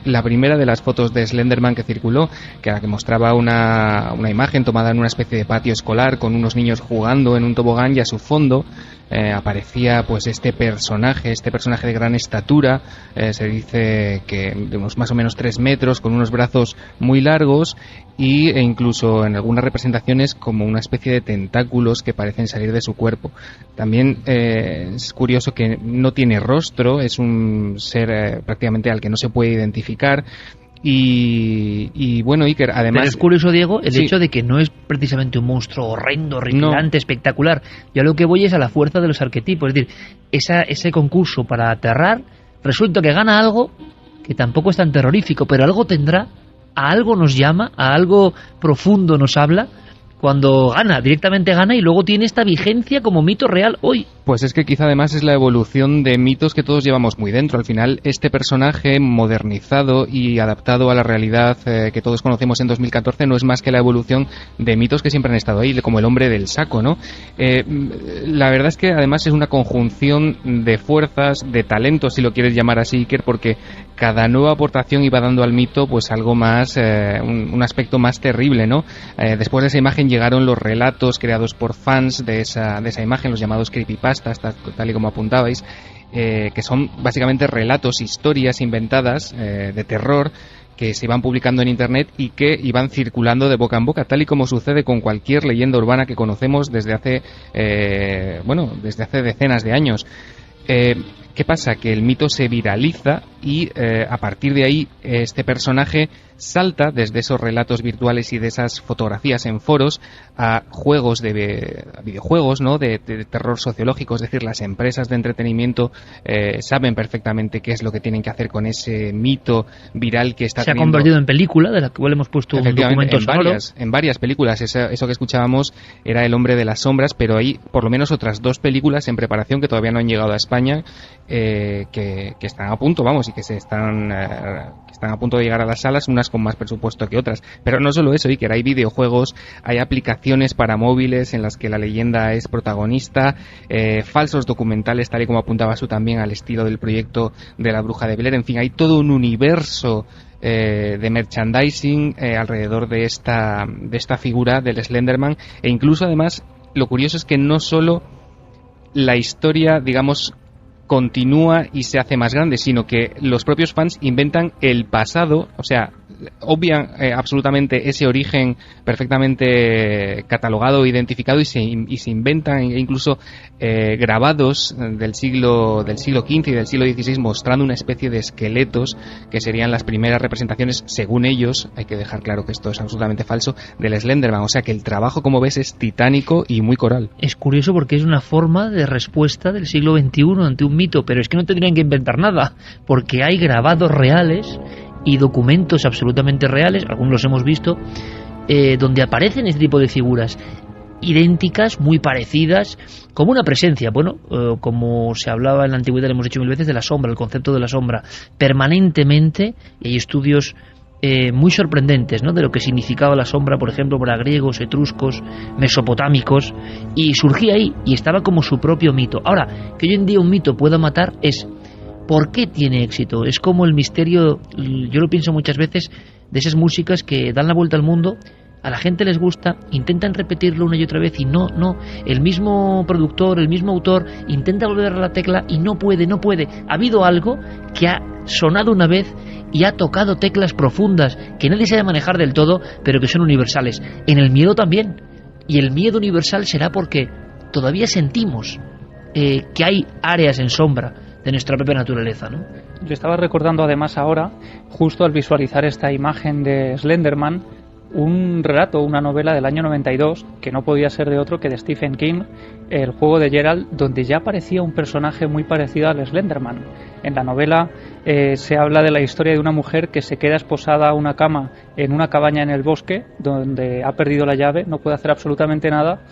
la primera de las fotos de Slenderman que circuló, que mostraba una imagen tomada en una especie de patio escolar con unos niños jugando en un tobogán, y a su fondo aparecía pues este personaje de gran estatura, se dice que de unos más o menos 3 metros, con unos brazos muy largos e incluso en algunas representaciones como una especie de tentáculos que parecen salir de su cuerpo. También es curioso que no tiene rostro, es un ser prácticamente al que no se puede identificar. Y bueno, Iker, además... Pero es curioso, Diego, el hecho de que no es precisamente un monstruo horrendo, horripilante, espectacular. Yo a lo que voy es a la fuerza de los arquetipos. Es decir, ese concurso para aterrar, resulta que gana algo que tampoco es tan terrorífico, pero algo tendrá, a algo nos llama, a algo profundo nos habla, cuando gana, directamente gana, y luego tiene esta vigencia como mito real hoy. Pues es que quizá además es la evolución de mitos que todos llevamos muy dentro. Al final, este personaje modernizado y adaptado a la realidad que todos conocemos en 2014 no es más que la evolución de mitos que siempre han estado ahí, como el hombre del saco, ¿no? La verdad es que además es una conjunción de fuerzas, de talentos, si lo quieres llamar así, Iker, porque cada nueva aportación iba dando al mito pues algo más, un aspecto más terrible, ¿no? Después de esa imagen llegaron los relatos creados por fans de esa imagen, los llamados creepypastas, tal y como apuntabais, que son básicamente relatos, historias inventadas de terror que se iban publicando en internet y que iban circulando de boca en boca, tal y como sucede con cualquier leyenda urbana que conocemos desde hace decenas de años. ¿Qué pasa? Que el mito se viraliza y a partir de ahí este personaje salta desde esos relatos virtuales y de esas fotografías en foros a juegos a videojuegos, ¿no? de terror sociológico. Es decir, las empresas de entretenimiento saben perfectamente qué es lo que tienen que hacer con ese mito viral que está teniendo. Se ha convertido en película, de la cual hemos puesto un documento sonoro. En varias películas. Eso que escuchábamos era El hombre de las sombras, pero hay por lo menos otras 2 películas en preparación que todavía no han llegado a España, que están a punto, y que están a punto de llegar a las salas, unas con más presupuesto que otras. Pero no solo eso, Iker, hay videojuegos, hay aplicaciones para móviles en las que la leyenda es protagonista, falsos documentales, tal y como apuntaba tú también, al estilo del proyecto de la Bruja de Blair. En fin, hay todo un universo de merchandising alrededor de esta figura del Slenderman, e incluso además lo curioso es que no solo la historia, digamos, continúa y se hace más grande, sino que los propios fans inventan el pasado, o sea, obvian absolutamente ese origen perfectamente catalogado, identificado, y se inventan incluso grabados del siglo XV y del siglo XVI mostrando una especie de esqueletos que serían las primeras representaciones, según ellos, hay que dejar claro que esto es absolutamente falso, del Slenderman. O sea que el trabajo, como ves, es titánico y muy coral. Es curioso porque es una forma de respuesta del siglo XXI ante un mito, pero es que no tendrían que inventar nada, porque hay grabados reales y documentos absolutamente reales, algunos los hemos visto, donde aparecen este tipo de figuras idénticas, muy parecidas, como una presencia, como se hablaba en la antigüedad, le hemos dicho 1000 veces, de la sombra, el concepto de la sombra, permanentemente, y hay estudios muy sorprendentes, ¿no?, de lo que significaba la sombra, por ejemplo, para griegos, etruscos, mesopotámicos, y surgía ahí, y estaba como su propio mito. Ahora, que hoy en día un mito pueda matar es ¿por qué tiene éxito? Es como el misterio, yo lo pienso muchas veces, de esas músicas que dan la vuelta al mundo, a la gente les gusta, intentan repetirlo una y otra vez y no, el mismo productor, el mismo autor intenta volver a la tecla y no puede. Ha habido algo que ha sonado una vez y ha tocado teclas profundas que nadie sabe manejar del todo, pero que son universales. En el miedo también, y el miedo universal será porque todavía sentimos que hay áreas en sombra de nuestra propia naturaleza, ¿no? Yo estaba recordando además ahora, justo al visualizar esta imagen de Slenderman, un relato, una novela del año 92, que no podía ser de otro que de Stephen King, El juego de Gerald, donde ya aparecía un personaje muy parecido al Slenderman. En la novela se habla de la historia de una mujer que se queda esposada a una cama en una cabaña en el bosque, donde ha perdido la llave, no puede hacer absolutamente nada,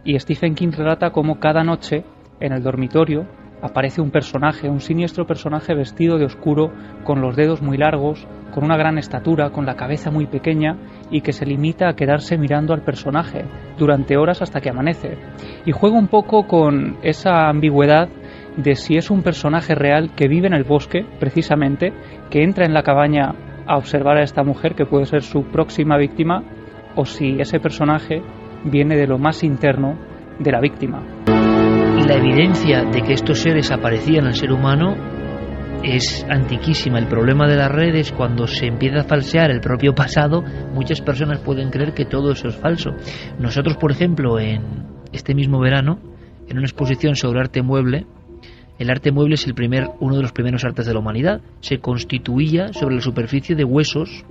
y Stephen King relata cómo cada noche en el dormitorio aparece un personaje, un siniestro personaje vestido de oscuro, con los dedos muy largos, con una gran estatura, con la cabeza muy pequeña, y que se limita a quedarse mirando al personaje durante horas hasta que amanece. Y juega un poco con esa ambigüedad de si es un personaje real que vive en el bosque, precisamente, que entra en la cabaña a observar a esta mujer, que puede ser su próxima víctima, o si ese personaje viene de lo más interno de la víctima. La evidencia de que estos seres aparecían al ser humano es antiquísima. El problema de las redes, cuando se empieza a falsear el propio pasado, muchas personas pueden creer que todo eso es falso. Nosotros, por ejemplo, en este mismo verano, en una exposición sobre arte mueble, el arte mueble es uno de los primeros artes de la humanidad. Se constituía sobre la superficie de huesos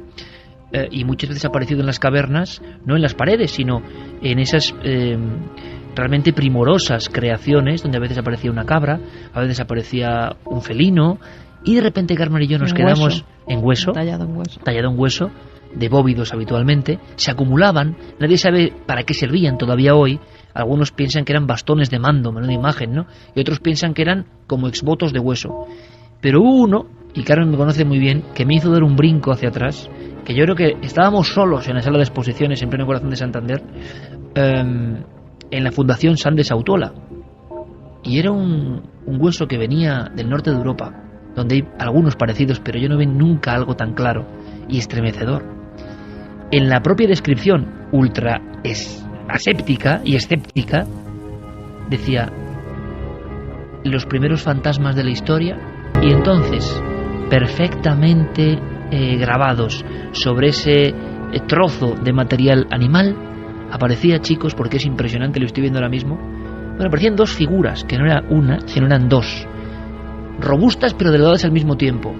y muchas veces ha aparecido en las cavernas, no en las paredes, sino en esas realmente primorosas creaciones donde a veces aparecía una cabra, a veces aparecía un felino, y de repente Carmen y yo nos quedamos en hueso, tallado en hueso, de bóvidos habitualmente, se acumulaban, nadie sabe para qué servían todavía hoy. Algunos piensan que eran bastones de mando, menuda imagen, ¿no? Y otros piensan que eran como exvotos de hueso. Pero hubo uno, y Carmen me conoce muy bien, que me hizo dar un brinco hacia atrás, que yo creo que estábamos solos en la sala de exposiciones en pleno corazón de Santander, en la Fundación Sandes Autola, y era un hueso que venía del norte de Europa, donde hay algunos parecidos, pero yo no vi nunca algo tan claro y estremecedor. En la propia descripción ultra aséptica y escéptica decía los primeros fantasmas de la historia, y entonces perfectamente grabados sobre ese trozo de material animal aparecía, chicos, porque es impresionante, lo estoy viendo ahora mismo, bueno, aparecían dos figuras, que no era una, sino eran dos, robustas pero delgadas al mismo tiempo,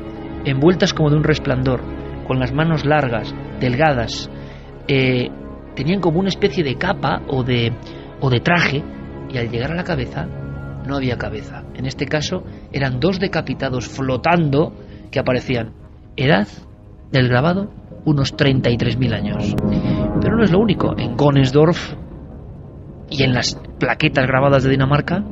envueltas como de un resplandor, con las manos largas, delgadas, tenían como una especie de capa o de traje, y al llegar a la cabeza no había cabeza. En este caso eran dos decapitados flotando que aparecían. Edad del grabado, unos 33.000 años. Pero no es lo único. En Gönsdorf y en las plaquetas grabadas de Dinamarca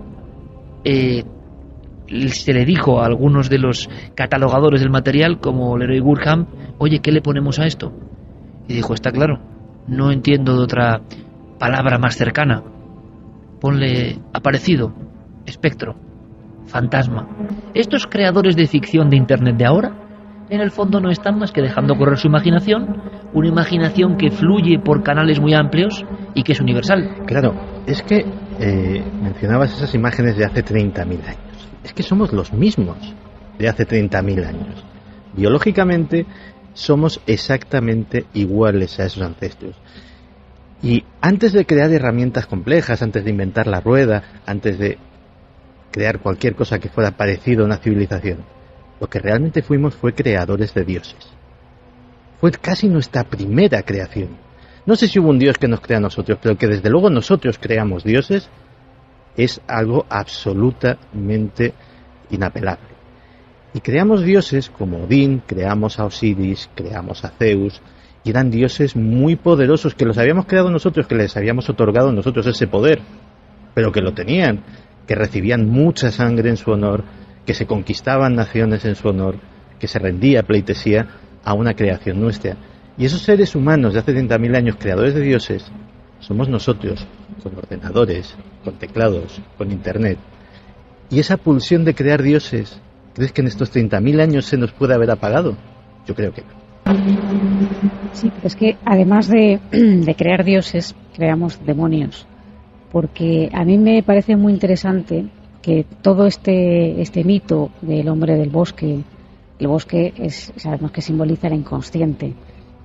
se le dijo a algunos de los catalogadores del material, como Leroy Gurham, oye, ¿qué le ponemos a esto? Y dijo, está claro, no entiendo de otra palabra más cercana. Ponle aparecido, espectro, fantasma. Estos creadores de ficción de Internet de ahora, en el fondo no están más que dejando correr su imaginación, una imaginación que fluye por canales muy amplios y que es universal. Claro, es que mencionabas esas imágenes de hace 30.000 años. Es que somos los mismos de hace 30.000 años. Biológicamente somos exactamente iguales a esos ancestros. Y antes de crear herramientas complejas, antes de inventar la rueda, antes de crear cualquier cosa que fuera parecido a una civilización, lo que realmente fuimos fue creadores de dioses. Fue casi nuestra primera creación. No sé si hubo un dios que nos crea a nosotros, pero que desde luego nosotros creamos dioses es algo absolutamente inapelable. Y creamos dioses como Odín, creamos a Osiris, creamos a Zeus, y eran dioses muy poderosos que los habíamos creado nosotros, que les habíamos otorgado nosotros ese poder, pero que lo tenían, que recibían mucha sangre en su honor, que se conquistaban naciones en su honor, que se rendía pleitesía a una creación nuestra. Y esos seres humanos de hace 30.000 años, creadores de dioses, somos nosotros, con ordenadores, con teclados, con internet. Y esa pulsión de crear dioses, ¿crees que en estos 30.000 años se nos puede haber apagado? Yo creo que no. Sí, es que además de crear dioses, creamos demonios. Porque a mí me parece muy interesante que todo este mito del hombre del bosque, el bosque sabemos que simboliza el inconsciente,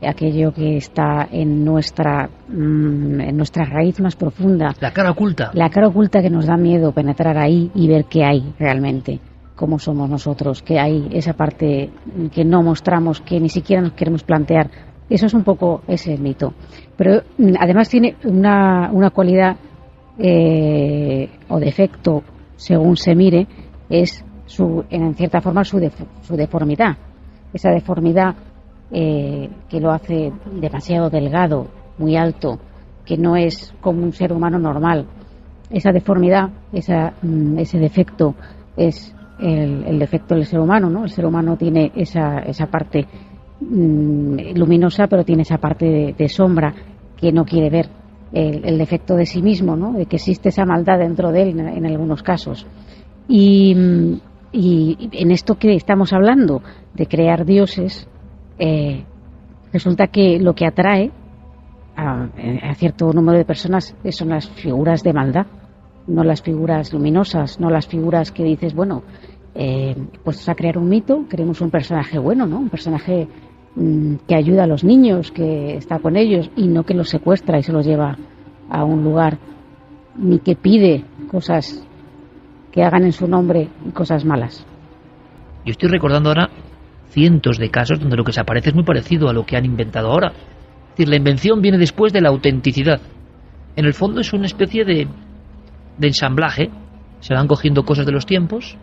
aquello que está en nuestra raíz más profunda. La cara oculta. La cara oculta, que nos da miedo penetrar ahí y ver qué hay realmente, cómo somos nosotros, que hay esa parte que no mostramos, que ni siquiera nos queremos plantear Eso es un poco ese mito. Pero además tiene una cualidad o defecto, según se mire, es en cierta forma su deformidad. Esa deformidad que lo hace demasiado delgado, muy alto, que no es como un ser humano normal. Esa deformidad, ese defecto es el defecto del ser humano, ¿no? El ser humano tiene esa parte luminosa, pero tiene esa parte de sombra que no quiere ver el defecto de sí mismo, ¿no? De que existe esa maldad dentro de él en algunos casos. Y en esto que estamos hablando de crear dioses, resulta que lo que atrae a cierto número de personas son las figuras de maldad, no las figuras luminosas, no las figuras que dices, bueno, pues a crear un mito, queremos un personaje bueno, ¿no? Un personaje que ayuda a los niños, que está con ellos, y no que los secuestra y se los lleva a un lugar, ni que pide cosas que hagan en su nombre cosas malas. Yo estoy recordando ahora cientos de casos donde lo que se aparece es muy parecido a lo que han inventado ahora. Es decir, la invención viene después de la autenticidad. En el fondo es una especie de ensamblaje. Se van cogiendo cosas de los tiempos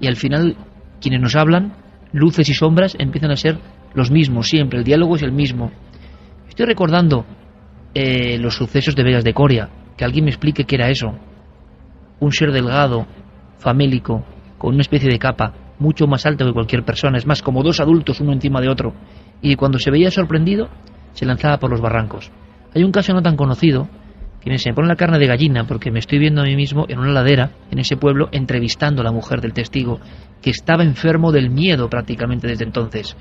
y al final quienes nos hablan, luces y sombras, empiezan a ser los mismos siempre. El diálogo es el mismo. Estoy recordando los sucesos de Vegas de Coria. Que alguien me explique qué era eso. Un ser delgado, famélico, con una especie de capa, mucho más alto que cualquier persona, es más, como dos adultos uno encima de otro, y cuando se veía sorprendido, se lanzaba por los barrancos. Hay un caso no tan conocido, que me se me pone la carne de gallina, porque me estoy viendo a mí mismo en una ladera, en ese pueblo, entrevistando a la mujer del testigo, que estaba enfermo del miedo prácticamente desde entonces.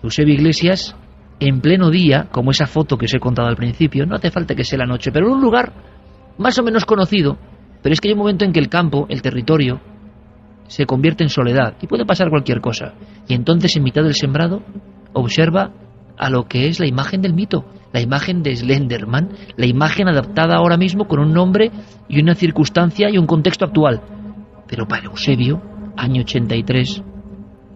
Eusebio Iglesias, en pleno día, como esa foto que os he contado al principio, no hace falta que sea la noche, pero en un lugar más o menos conocido, pero es que hay un momento en que el campo, el territorio, se convierte en soledad y puede pasar cualquier cosa. Y entonces, en mitad del sembrado, observa a lo que es la imagen del mito, la imagen de Slenderman, la imagen adaptada ahora mismo con un nombre y una circunstancia y un contexto actual. Pero para Eusebio, año 83,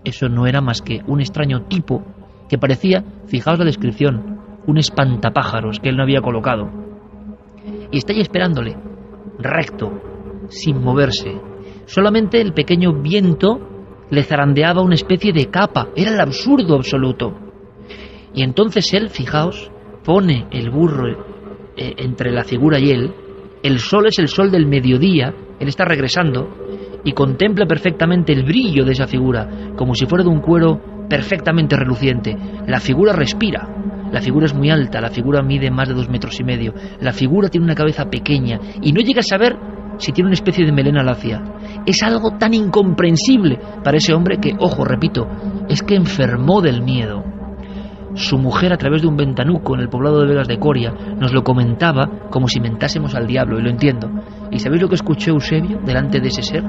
eso no era más que un extraño tipo que parecía, fijaos la descripción, un espantapájaros que él no había colocado. Y está ahí esperándole, recto, sin moverse. Solamente el pequeño viento le zarandeaba una especie de capa. Era el absurdo absoluto. Y entonces él, fijaos, pone el burro entre la figura y él. El sol es el sol del mediodía. Él está regresando y contempla perfectamente el brillo de esa figura, como si fuera de un cuero perfectamente reluciente. La figura respira. La figura es muy alta. La figura mide más de 2,5 metros. La figura tiene una cabeza pequeña y no llega a saber si tiene una especie de melena lacia. Es algo tan incomprensible para ese hombre que, ojo, repito, es que enfermó del miedo. Su mujer, a través de un ventanuco en el poblado de Vegas de Coria, nos lo comentaba como si mentásemos al diablo, y lo entiendo. ¿Y sabéis lo que escuchó Eusebio delante de ese ser?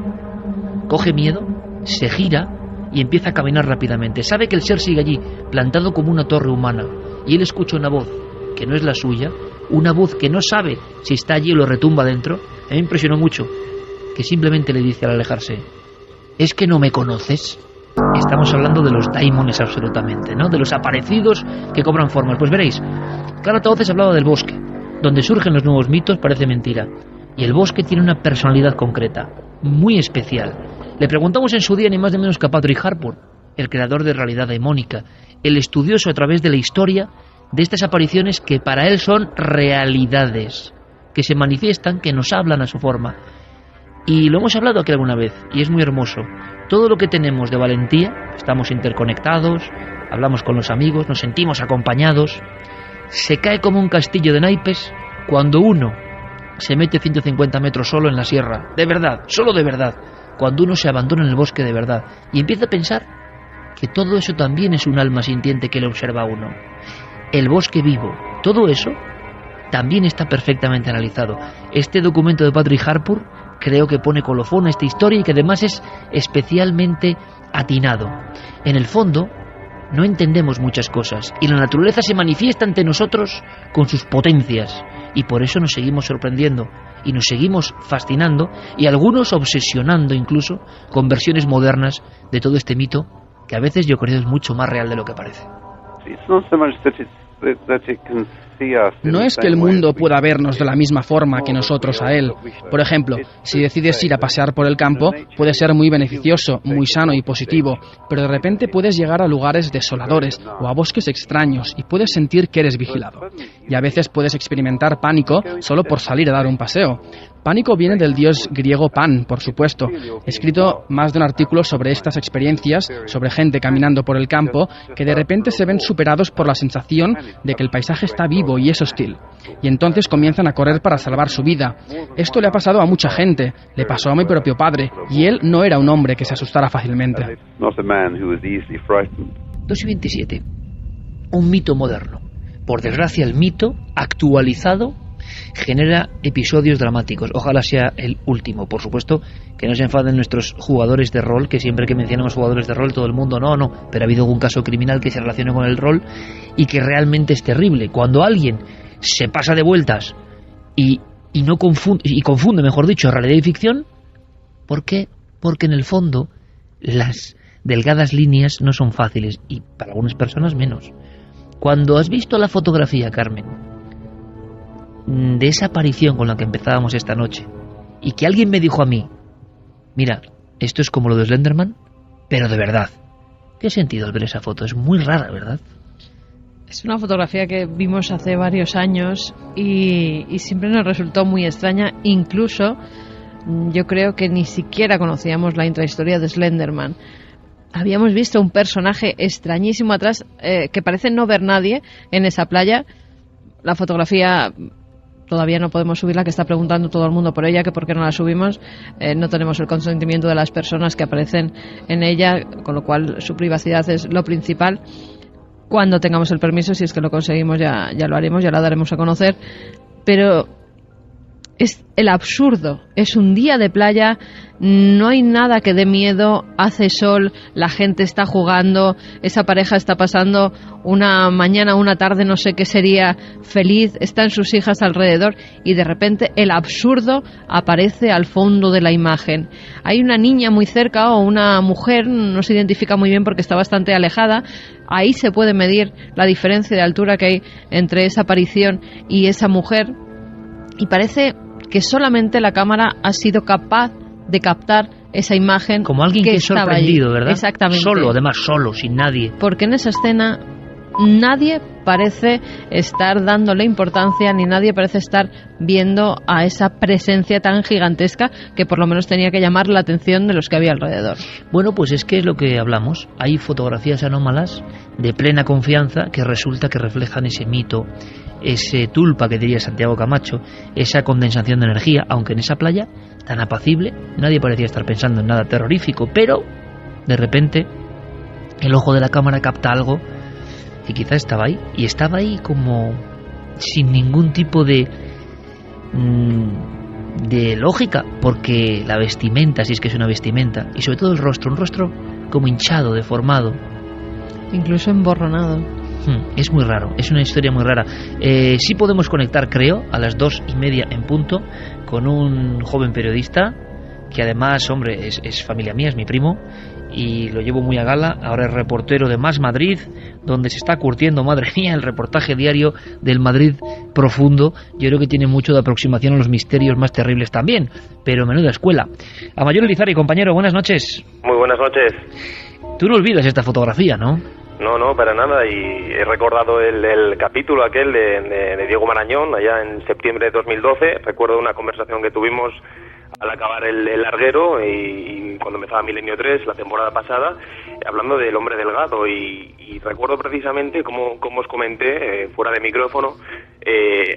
Coge miedo, se gira y empieza a caminar rápidamente. Sabe que el ser sigue allí, plantado como una torre humana, y él escucha una voz que no es la suya, una voz que no sabe si está allí o lo retumba dentro. A mí me impresionó mucho, que simplemente le dice al alejarse: ¿es que no me conoces? Estamos hablando de los daimones absolutamente, ¿no? De los aparecidos que cobran formas. Pues veréis, Clara Tauces hablaba del bosque. Donde surgen los nuevos mitos parece mentira. Y el bosque tiene una personalidad concreta, muy especial. Le preguntamos en su día ni más ni menos que a Patrick Harpur, el creador de Realidad Daimónica, el estudioso a través de la historia de estas apariciones que para él son realidades, que se manifiestan, que nos hablan a su forma. Y lo hemos hablado aquí alguna vez, y es muy hermoso. Todo lo que tenemos de valentía, estamos interconectados, hablamos con los amigos, nos sentimos acompañados, se cae como un castillo de naipes cuando uno se mete 150 metros solo en la sierra, de verdad, solo de verdad, cuando uno se abandona en el bosque de verdad, y empieza a pensar que todo eso también es un alma sintiente que le observa a uno. El bosque vivo, todo eso también está perfectamente analizado. Este documento de Patrick Harpur creo que pone colofón a esta historia y que además es especialmente atinado. En el fondo, no entendemos muchas cosas y la naturaleza se manifiesta ante nosotros con sus potencias y por eso nos seguimos sorprendiendo y nos seguimos fascinando y algunos obsesionando incluso con versiones modernas de todo este mito que a veces yo creo es mucho más real de lo que parece. No es que el mundo pueda vernos de la misma forma que nosotros a él. Por ejemplo, si decides ir a pasear por el campo, puede ser muy beneficioso, muy sano y positivo, pero de repente puedes llegar a lugares desoladores o a bosques extraños y puedes sentir que eres vigilado. Y a veces puedes experimentar pánico solo por salir a dar un paseo. Pánico viene del dios griego Pan, por supuesto. He escrito más de un artículo sobre estas experiencias, sobre gente caminando por el campo, que de repente se ven superados por la sensación de que el paisaje está vivo y es hostil. Y entonces comienzan a correr para salvar su vida. Esto le ha pasado a mucha gente. Le pasó a mi propio padre, y él no era un hombre que se asustara fácilmente. 2:27. Un mito moderno. Por desgracia, el mito actualizado genera episodios dramáticos. Ojalá sea el último. Por supuesto, que no se enfaden nuestros jugadores de rol, que siempre que mencionamos jugadores de rol todo el mundo no, pero ha habido algún caso criminal que se relacione con el rol y que realmente es terrible. Cuando alguien se pasa de vueltas y confunde, mejor dicho, realidad y ficción, ¿por qué? Porque en el fondo las delgadas líneas no son fáciles y para algunas personas menos. Cuando has visto la fotografía, Carmen, de esa aparición con la que empezábamos esta noche y que alguien me dijo a mí, mira, esto es como lo de Slenderman, pero de verdad, ¿qué sentido al ver esa foto? Es muy rara, ¿verdad? Es una fotografía que vimos hace varios años y siempre nos resultó muy extraña. Incluso yo creo que ni siquiera conocíamos la intrahistoria de Slenderman. Habíamos visto un personaje extrañísimo atrás que parece no ver nadie en esa playa. La fotografía todavía no podemos subirla, que está preguntando todo el mundo por ella, que por qué no la subimos. No tenemos el consentimiento de las personas que aparecen en ella, con lo cual su privacidad es lo principal. Cuando tengamos el permiso, si es que lo conseguimos, ya lo haremos, ya la daremos a conocer. Pero es el absurdo. Es un día de playa, no hay nada que dé miedo, hace sol, la gente está jugando, esa pareja está pasando una mañana, una tarde, no sé qué sería, feliz, están sus hijas alrededor y de repente el absurdo aparece al fondo de la imagen. Hay una niña muy cerca o una mujer, no se identifica muy bien porque está bastante alejada. Ahí se puede medir la diferencia de altura que hay entre esa aparición y esa mujer y parece que solamente la cámara ha sido capaz de captar esa imagen. Como alguien que es sorprendido, allí, ¿verdad? Exactamente. Solo, sin nadie. Porque en esa escena nadie parece estar dándole importancia, ni nadie parece estar viendo a esa presencia tan gigantesca que por lo menos tenía que llamar la atención de los que había alrededor. Bueno, pues es que es lo que hablamos. Hay fotografías anómalas de plena confianza que resulta que reflejan ese mito, ese tulpa que diría Santiago Camacho, esa condensación de energía, aunque en esa playa tan apacible nadie parecía estar pensando en nada terrorífico, pero de repente el ojo de la cámara capta algo que quizá estaba ahí, y estaba ahí como sin ningún tipo de lógica, porque la vestimenta, si es que es una vestimenta, y sobre todo el rostro, un rostro como hinchado, deformado, incluso emborronado. Es muy raro, es una historia muy rara. Sí podemos conectar, creo, a las 2:30 en punto con un joven periodista que además, hombre, es familia mía, es mi primo y lo llevo muy a gala. Ahora es reportero de Más Madrid, donde se está curtiendo, madre mía, el reportaje diario del Madrid profundo. Yo creo que tiene mucho de aproximación a los misterios más terribles también, pero menuda escuela. Amayor Elizari, compañero, buenas noches. Muy buenas noches. Tú no olvidas esta fotografía, ¿no? No, para nada, y he recordado el capítulo aquel de Diego Marañón, allá en septiembre de 2012. Recuerdo una conversación que tuvimos al acabar el larguero y cuando empezaba Milenio 3, la temporada pasada, hablando del hombre delgado, y recuerdo precisamente como os comenté, fuera de micrófono,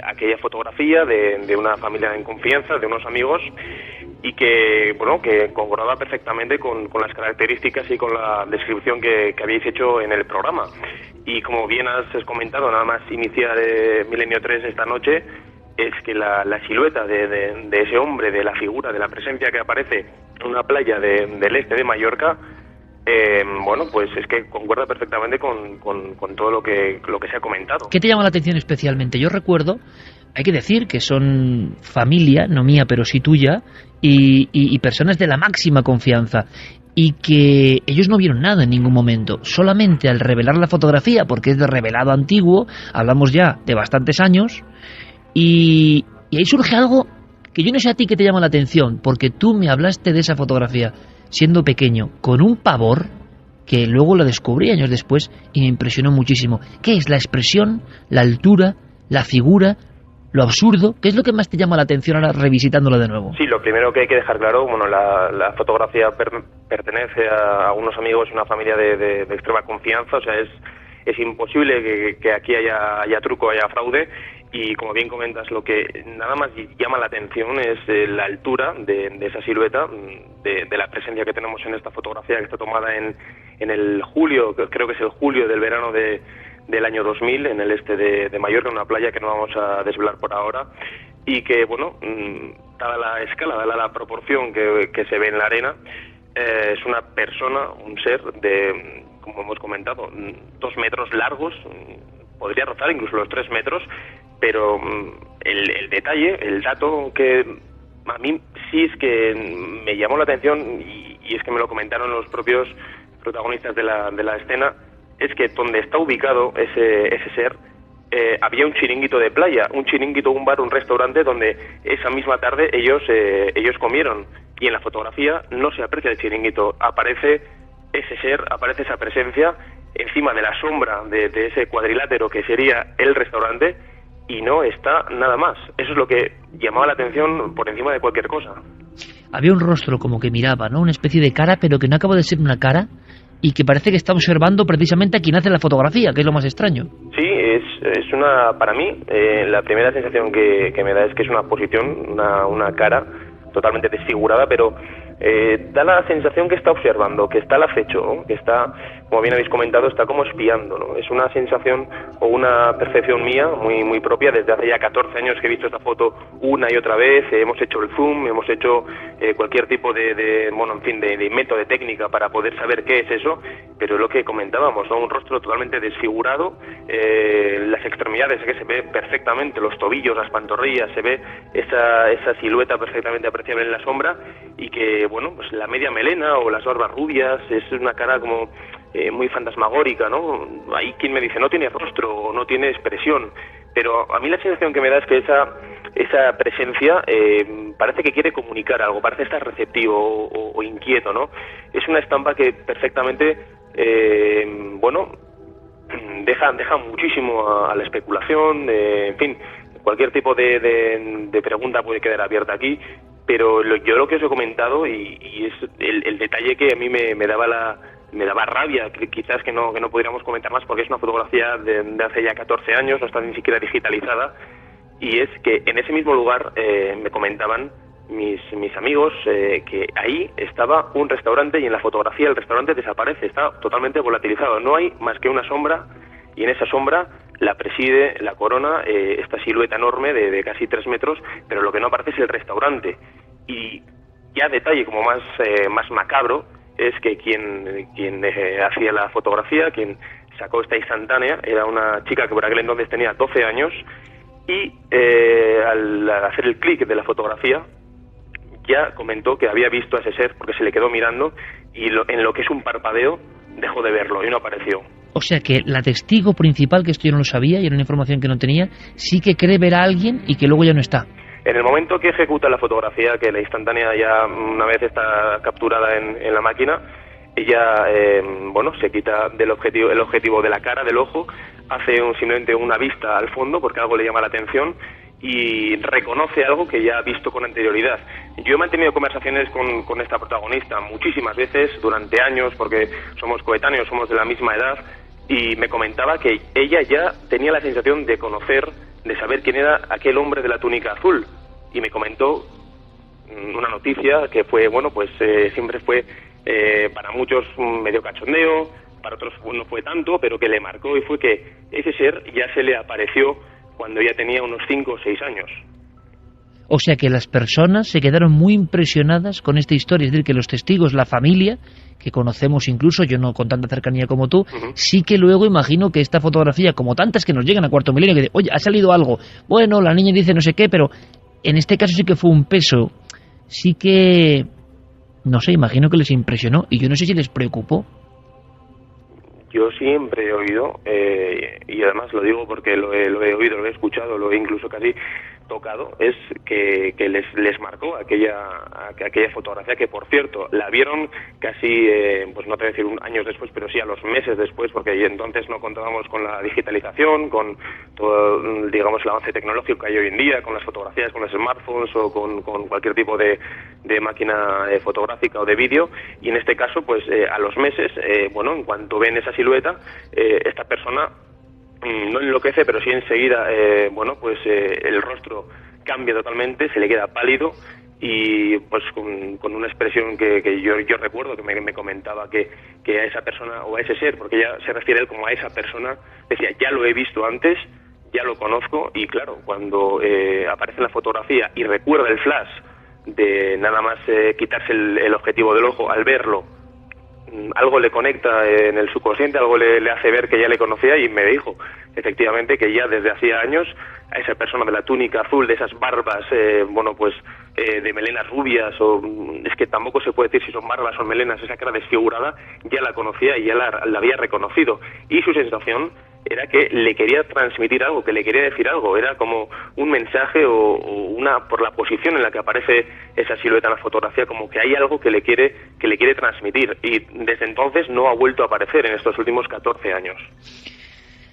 aquella fotografía de una familia en confianza, de unos amigos, y que concordaba perfectamente con las características y con la descripción que habéis hecho en el programa. Y como bien has comentado, nada más iniciar Milenio 3 esta noche, es que la silueta de ese hombre, de la figura, de la presencia que aparece en una playa del este de Mallorca, pues es que concuerda perfectamente con todo lo que se ha comentado. ¿Qué te llama la atención especialmente? Yo recuerdo, hay que decir que son familia, no mía, pero sí tuya, y personas de la máxima confianza. y que ellos no vieron nada en ningún momento. Solamente al revelar la fotografía, porque es de revelado antiguo, hablamos ya de bastantes años, y ahí surge algo que yo no sé a ti qué te llama la atención, porque tú me hablaste de esa fotografía siendo pequeño, con un pavor que luego lo descubrí años después y me impresionó muchísimo. ¿Qué es la expresión, la altura, la figura, lo absurdo? ¿Qué es lo que más te llama la atención ahora revisitándola de nuevo? Sí, lo primero que hay que dejar claro, bueno, la fotografía pertenece a unos amigos, una familia de extrema confianza, o sea, es imposible que aquí haya truco, haya fraude, y como bien comentas, lo que nada más llama la atención es la altura de esa silueta, de la presencia que tenemos en esta fotografía que está tomada en el julio, creo que es el julio del verano del año 2000, en el este de Mallorca, en una playa que no vamos a desvelar por ahora, y que, bueno, dada la escala, dada la proporción que se ve en la arena, es una persona, un ser de, como hemos comentado, 2 metros largos, podría rozar incluso los 3 metros, pero el detalle, el dato que a mí sí es que me llamó la atención, y es que me lo comentaron los propios protagonistas de la escena, es que donde está ubicado ese ser, había un chiringuito de playa, un chiringuito, un bar, un restaurante donde esa misma tarde ellos comieron, y en la fotografía no se aprecia el chiringuito, aparece ese ser, aparece esa presencia encima de la sombra de ese cuadrilátero que sería el restaurante, y no está nada más. Eso es lo que llamaba la atención por encima de cualquier cosa. Había un rostro como que miraba, ¿no? Una especie de cara, pero que no acaba de ser una cara, y que parece que está observando precisamente a quien hace la fotografía, que es lo más extraño. Sí, es una, para mí, la primera sensación que me da es que es una posición, una cara totalmente desfigurada, pero da la sensación que está observando, que está al acecho, ¿no? Que está, como bien habéis comentado, está como espiando, ¿no? Es una sensación o una percepción mía muy propia. Desde hace ya 14 años que he visto esta foto una y otra vez, hemos hecho el zoom, hemos hecho cualquier tipo de método, de técnica para poder saber qué es eso, pero es lo que comentábamos, ¿no? Un rostro totalmente desfigurado, las extremidades que se ve perfectamente, los tobillos, las pantorrillas, se ve esa silueta perfectamente apreciable en la sombra, y que, bueno, pues la media melena o las barbas rubias, es una cara como muy fantasmagórica, ¿no? Hay quien me dice, no tiene rostro o no tiene expresión, pero a mí la sensación que me da es que esa presencia parece que quiere comunicar algo, parece estar receptivo o inquieto, ¿no? Es una estampa que perfectamente, deja muchísimo a la especulación, en fin, cualquier tipo de pregunta puede quedar abierta aquí, pero yo lo que os he comentado, y es el detalle que a mí me daba rabia, quizás que no pudiéramos comentar más, porque es una fotografía de hace ya 14 años, no está ni siquiera digitalizada, y es que en ese mismo lugar me comentaban mis amigos que ahí estaba un restaurante, y en la fotografía el restaurante desaparece, está totalmente volatilizado, no hay más que una sombra, y en esa sombra la preside, la corona, esta silueta enorme de casi 3 metros, pero lo que no aparece es el restaurante. Y ya detalle como más macabro es que quien hacía la fotografía, quien sacó esta instantánea, era una chica que por aquel entonces tenía 12 años, y al hacer el clic de la fotografía ya comentó que había visto a ese ser porque se le quedó mirando, y en lo que es un parpadeo dejó de verlo y no apareció. O sea que la testigo principal, que esto yo no lo sabía y era una información que no tenía, sí que cree ver a alguien y que luego ya no está. En el momento que ejecuta la fotografía, que la instantánea ya una vez está capturada en la máquina, ella se quita el objetivo de la cara, del ojo, hace simplemente una vista al fondo porque algo le llama la atención y reconoce algo que ya ha visto con anterioridad. Yo he mantenido conversaciones con esta protagonista muchísimas veces durante años, porque somos coetáneos, somos de la misma edad, y me comentaba que ella ya tenía la sensación de conocer, de saber quién era aquel hombre de la túnica azul, y me comentó una noticia que fue, siempre fue para muchos medio cachondeo, para otros no fue tanto, pero que le marcó, y fue que ese ser ya se le apareció cuando ya tenía unos 5 o 6 años. O sea que las personas se quedaron muy impresionadas con esta historia, es decir, que los testigos, la familia, que conocemos incluso, yo no con tanta cercanía como tú, sí que luego imagino que esta fotografía, como tantas que nos llegan a Cuarto Milenio, que dicen, oye, ha salido algo, bueno, la niña dice no sé qué, pero en este caso sí que fue un peso, sí que no sé, imagino que les impresionó y yo no sé si les preocupó. Yo siempre he oído, y además lo digo porque lo he oído, lo he escuchado, lo he incluso casi tocado, es que les marcó aquella fotografía, que por cierto la vieron casi, pues no te voy a decir años después, pero sí a los meses después, porque entonces no contábamos con la digitalización, con todo, digamos, el avance tecnológico que hay hoy en día, con las fotografías, con los smartphones o con cualquier tipo de máquina fotográfica o de vídeo, y en este caso pues a los meses, bueno, en cuanto ven esa silueta, esta persona no enloquece, pero sí enseguida, bueno, pues el rostro cambia totalmente, se le queda pálido y pues con una expresión que yo recuerdo que me comentaba que a esa persona o a ese ser, porque ella se refiere él como a esa persona, decía, ya lo he visto antes, ya lo conozco, y claro, cuando aparece en la fotografía y recuerda el flash de nada más quitarse el objetivo del ojo, al verlo, algo le conecta en el subconsciente, algo le hace ver que ya le conocía, y me dijo efectivamente que ya desde hacía años a esa persona de la túnica azul, de esas barbas, bueno, pues de melenas rubias, o es que tampoco se puede decir si son barbas o melenas, esa cara desfigurada, ya la conocía y ya la había reconocido, y su sensación era que le quería transmitir algo, que le quería decir algo, era como un mensaje o una, por la posición en la que aparece esa silueta en la fotografía, como que hay algo que le quiere transmitir, y desde entonces no ha vuelto a aparecer en estos últimos 14 años.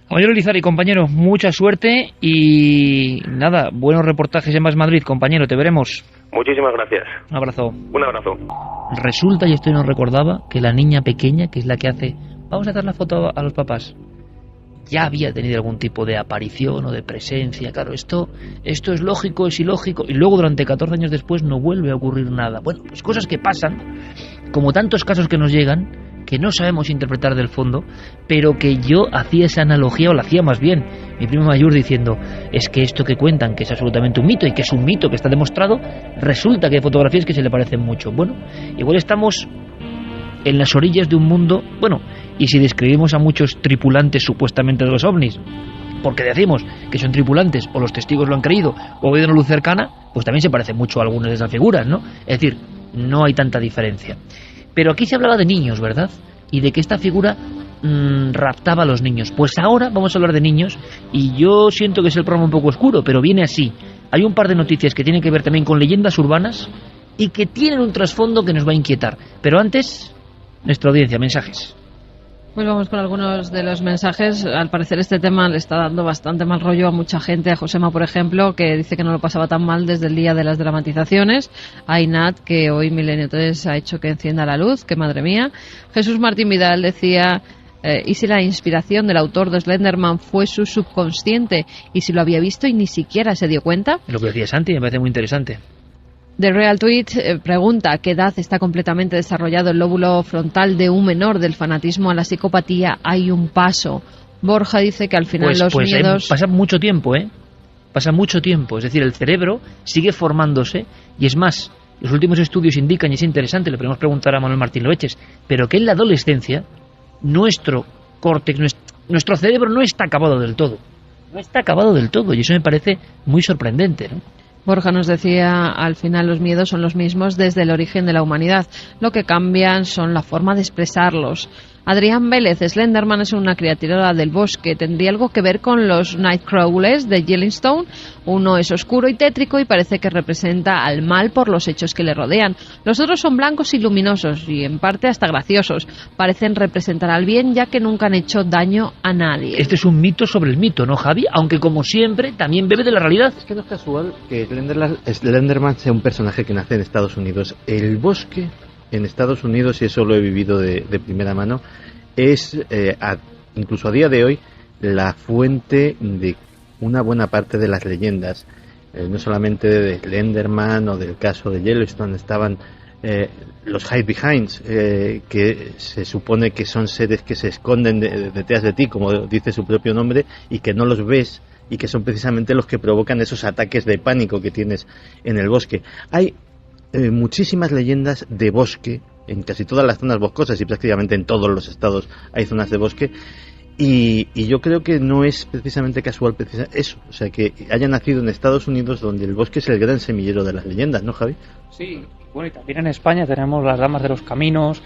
Caballero Lizarri, compañero, mucha suerte y nada, buenos reportajes en Más Madrid, compañero, te veremos. Muchísimas gracias. Un abrazo. Un abrazo. Resulta, y esto no recordaba, que la niña pequeña, que es la que hace, vamos a hacer la foto a los papás, ya había tenido algún tipo de aparición o de presencia. Claro, esto es lógico, es ilógico, y luego durante 14 años después no vuelve a ocurrir nada. Bueno, pues cosas que pasan, como tantos casos que nos llegan, que no sabemos interpretar del fondo, pero que yo hacía esa analogía, o la hacía más bien, mi primo mayor, diciendo, es que esto que cuentan, que es absolutamente un mito, y que es un mito que está demostrado, resulta que hay fotografías que se le parecen mucho. Bueno, igual estamos en las orillas de un mundo, bueno, y si describimos a muchos tripulantes supuestamente de los ovnis, porque decimos que son tripulantes, o los testigos lo han creído, o ha habido una luz cercana, pues también se parece mucho a algunas de esas figuras, ¿no? Es decir, no hay tanta diferencia. Pero aquí se hablaba de niños, ¿verdad? Y de que esta figura raptaba a los niños. Pues ahora vamos a hablar de niños, y yo siento que es el programa un poco oscuro, pero viene así. Hay un par de noticias que tienen que ver también con leyendas urbanas y que tienen un trasfondo que nos va a inquietar. Pero antes, nuestra audiencia, mensajes. Pues vamos con algunos de los mensajes. Al parecer este tema le está dando bastante mal rollo a mucha gente. A Josema, por ejemplo, que dice que no lo pasaba tan mal desde el día de las dramatizaciones. A Inat, que hoy Milenio 3 ha hecho que encienda la luz, que madre mía. Jesús Martín Vidal decía, ¿y si la inspiración del autor de Slenderman fue su subconsciente? ¿Y si lo había visto y ni siquiera se dio cuenta? Lo que decía Santi me parece muy interesante. The Real Tweet pregunta, ¿a qué edad está completamente desarrollado el lóbulo frontal de un menor? Del fanatismo a la psicopatía hay un paso. Borja dice que al final los miedos... Pasa mucho tiempo, Pasa mucho tiempo. Es decir, el cerebro sigue formándose, y es más, los últimos estudios indican, y es interesante, le podemos preguntar a Manuel Martín Loeches, pero que en la adolescencia nuestro córtex, nuestro cerebro no está acabado del todo. No está acabado del todo, y eso me parece muy sorprendente, ¿no? Borja nos decía, al final los miedos son los mismos desde el origen de la humanidad. Lo que cambian son la forma de expresarlos. Adrián Vélez, Slenderman es una criatura del bosque. ¿Tendría algo que ver con los Nightcrawlers de Yellowstone? Uno es oscuro y tétrico y parece que representa al mal por los hechos que le rodean. Los otros son blancos y luminosos y en parte hasta graciosos. Parecen representar al bien, ya que nunca han hecho daño a nadie. Este es un mito sobre el mito, ¿no, Javi? Aunque como siempre también bebe de la realidad. Es que no es casual que Slenderman sea un personaje que nace en Estados Unidos. El bosque en Estados Unidos, y eso lo he vivido de primera mano, es incluso a día de hoy la fuente de una buena parte de las leyendas, no solamente de Slenderman o del caso de Yellowstone. Estaban los Hide Behinds, que se supone que son seres que se esconden detrás de ti, como dice su propio nombre, y que no los ves, y que son precisamente los que provocan esos ataques de pánico que tienes en el bosque. Hay muchísimas leyendas de bosque en casi todas las zonas boscosas, y prácticamente en todos los estados hay zonas de bosque, Y yo creo que no es precisamente casual eso, o sea, que haya nacido en Estados Unidos, donde el bosque es el gran semillero de las leyendas, ¿no, Javi? Sí, bueno, y también en España tenemos las damas de los caminos,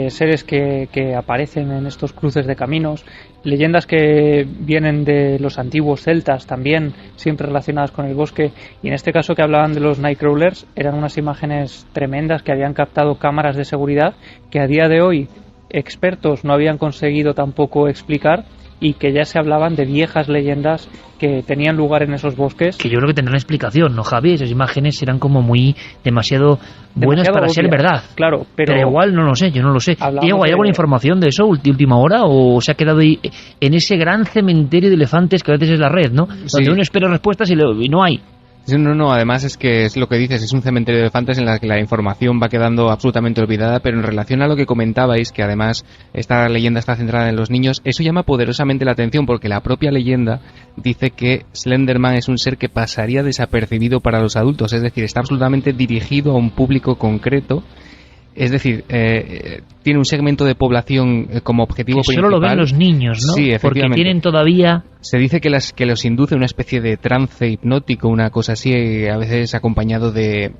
seres que aparecen en estos cruces de caminos, leyendas que vienen de los antiguos celtas también, siempre relacionadas con el bosque, y en este caso que hablaban de los Nightcrawlers, eran unas imágenes tremendas que habían captado cámaras de seguridad que a día de hoy expertos no habían conseguido tampoco explicar, y que ya se hablaban de viejas leyendas que tenían lugar en esos bosques. Que yo creo que tendrán explicación, ¿no, Javi? Esas imágenes eran como muy demasiado buenas para ser verdad. Claro, pero igual no lo sé, yo no lo sé. Diego, ¿hay alguna información de eso de última hora o se ha quedado ahí en ese gran cementerio de elefantes que a veces es la red, ¿no? Donde uno espera respuestas y no hay. No, además es que es lo que dices, es un cementerio de elefantes en la que la información va quedando absolutamente olvidada, pero en relación a lo que comentabais, que además esta leyenda está centrada en los niños, eso llama poderosamente la atención porque la propia leyenda dice que Slenderman es un ser que pasaría desapercibido para los adultos, es decir, está absolutamente dirigido a un público concreto. Es decir, tiene un segmento de población como objetivo principal. Solo lo ven los niños, ¿no? Sí, porque tienen todavía... Se dice que los induce una especie de trance hipnótico, una cosa así, a veces acompañado de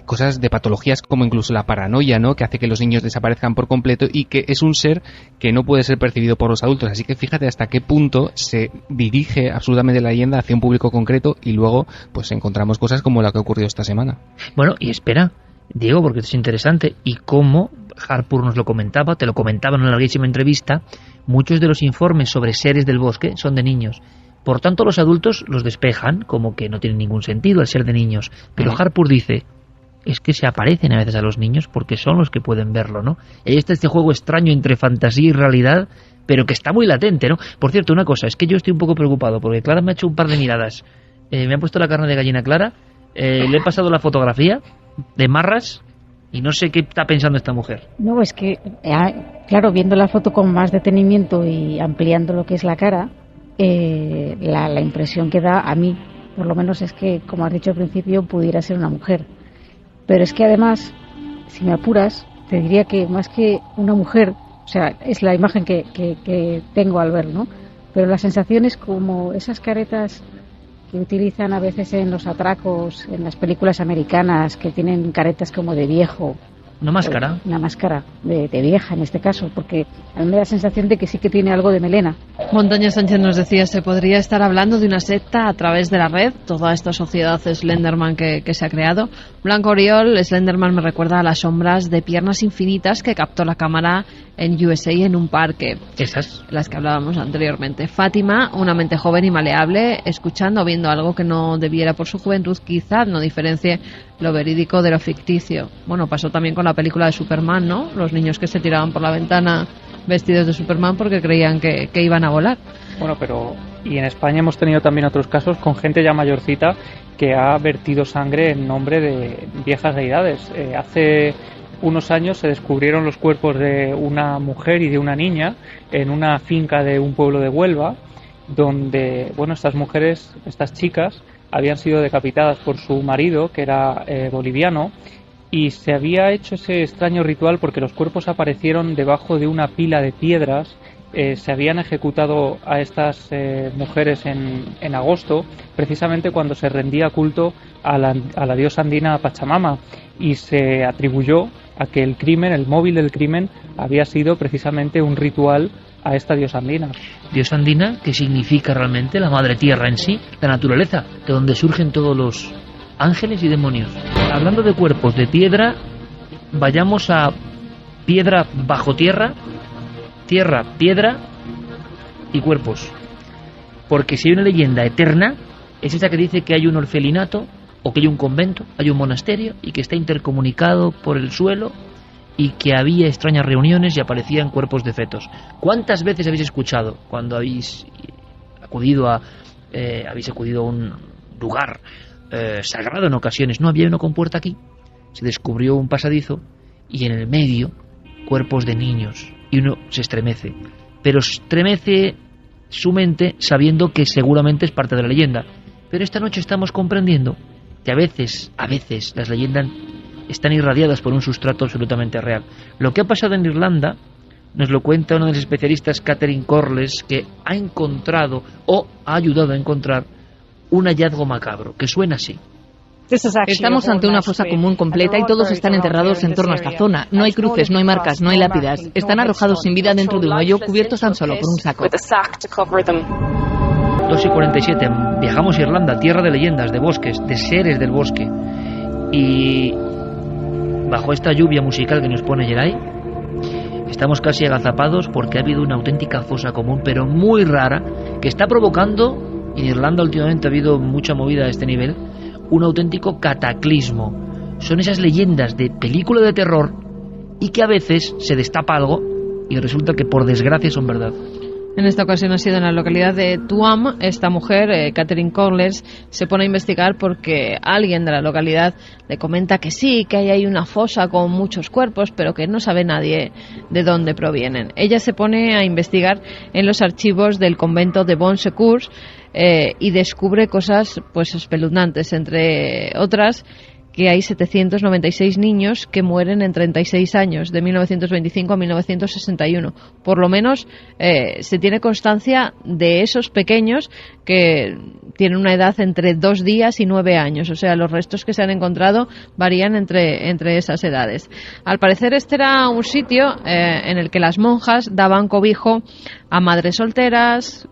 cosas, de patologías como incluso la paranoia, ¿no? Que hace que los niños desaparezcan por completo y que es un ser que no puede ser percibido por los adultos. Así que fíjate hasta qué punto se dirige absolutamente la leyenda hacia un público concreto y luego pues encontramos cosas como la que ha ocurrido esta semana. Bueno, y espera, Diego, porque esto es interesante, y como Harpur nos lo comentaba, te lo comentaba en una larguísima entrevista, muchos de los informes sobre seres del bosque son de niños. Por tanto, los adultos los despejan como que no tiene ningún sentido el ser de niños. Pero Harpur dice, es que se aparecen a veces a los niños porque son los que pueden verlo, ¿no? Y ahí está este juego extraño entre fantasía y realidad, pero que está muy latente, ¿no? Por cierto, una cosa, es que yo estoy un poco preocupado porque Clara me ha hecho un par de miradas. Me ha puesto la carne de gallina Clara, le he pasado la fotografía de Marras y no sé qué está pensando esta mujer. No, es que, claro, viendo la foto con más detenimiento y ampliando lo que es la cara, la impresión que da a mí, por lo menos, es que, como has dicho al principio, pudiera ser una mujer. Pero es que además, si me apuras, te diría que más que una mujer, o sea, es la imagen que tengo al ver, ¿no? Pero la sensación es como esas caretas que utilizan a veces en los atracos, en las películas americanas, que tienen caretas como de viejo. ¿Una máscara? Una máscara de vieja en este caso, porque a mí me da la sensación de que sí que tiene algo de melena. Montaña Sánchez nos decía, se podría estar hablando de una secta a través de la red, toda esta sociedad Slenderman que se ha creado. Blanco Oriol, Slenderman me recuerda a las sombras de piernas infinitas que captó la cámara en USA en un parque. Esas. Las que hablábamos anteriormente. Fátima, una mente joven y maleable, escuchando o viendo algo que no debiera por su juventud, quizá no diferencie lo verídico de lo ficticio. Bueno, pasó también con la película de Superman, ¿no? Los niños que se tiraban por la ventana vestidos de Superman porque creían que iban a volar. Bueno, pero y en España hemos tenido también otros casos con gente ya mayorcita que ha vertido sangre en nombre de viejas deidades. Hace unos años se descubrieron los cuerpos de una mujer y de una niña en una finca de un pueblo de Huelva, donde, bueno, estas mujeres, estas chicas, habían sido decapitadas por su marido, que era boliviano, y se había hecho ese extraño ritual porque los cuerpos aparecieron debajo de una pila de piedras. Se habían ejecutado a estas mujeres en agosto, precisamente cuando se rendía culto a la diosa andina Pachamama, y se atribuyó a que el crimen, el móvil del crimen, había sido precisamente un ritual a esta diosa andina. Diosa andina, que significa realmente la madre tierra en sí, la naturaleza, de donde surgen todos los ángeles y demonios. Hablando de cuerpos de piedra, vayamos a piedra bajo tierra, tierra, piedra y cuerpos. Porque si hay una leyenda eterna, es esa que dice que hay un orfelinato, o que hay un convento, hay un monasterio, y que está intercomunicado por el suelo, y que había extrañas reuniones y aparecían cuerpos de fetos. ¿Cuántas veces habéis escuchado cuando habéis acudido a un lugar sagrado en ocasiones? No había uno con puerta aquí. Se descubrió un pasadizo y en el medio cuerpos de niños, y uno se estremece, pero estremece su mente sabiendo que seguramente es parte de la leyenda. Pero esta noche estamos comprendiendo que a veces las leyendas están irradiadas por un sustrato absolutamente real. Lo que ha pasado en Irlanda Nos lo cuenta uno de los especialistas, Catherine Corless, que ha encontrado o ha ayudado a encontrar un hallazgo macabro, que suena así. Estamos ante una fosa común completa y todos están enterrados en torno a esta zona. No hay cruces, no hay marcas, no hay lápidas. Están arrojados sin vida dentro de un hoyo cubiertos tan solo por un saco. 2:47. Viajamos a Irlanda, tierra de leyendas, de bosques, de seres del bosque. Y bajo esta lluvia musical que nos pone Geray, estamos casi agazapados porque ha habido una auténtica fosa común, pero muy rara, que está provocando, en Irlanda últimamente ha habido mucha movida a este nivel, un auténtico cataclismo. Son esas leyendas de película de terror y que a veces se destapa algo y resulta que por desgracia son verdad. En esta ocasión ha sido en la localidad de Tuam. Esta mujer, Catherine Corless, se pone a investigar porque alguien de la localidad le comenta que sí, que hay ahí una fosa con muchos cuerpos, pero que no sabe nadie de dónde provienen. Ella se pone a investigar en los archivos del convento de Bon Secours y descubre cosas pues espeluznantes, entre otras que hay 796 niños que mueren en 36 años, de 1925 a 1961. Por lo menos se tiene constancia de esos pequeños que tienen una edad entre 2 días y 9 años. O sea, los restos que se han encontrado varían entre esas edades. Al parecer este era un sitio en el que las monjas daban cobijo a madres solteras,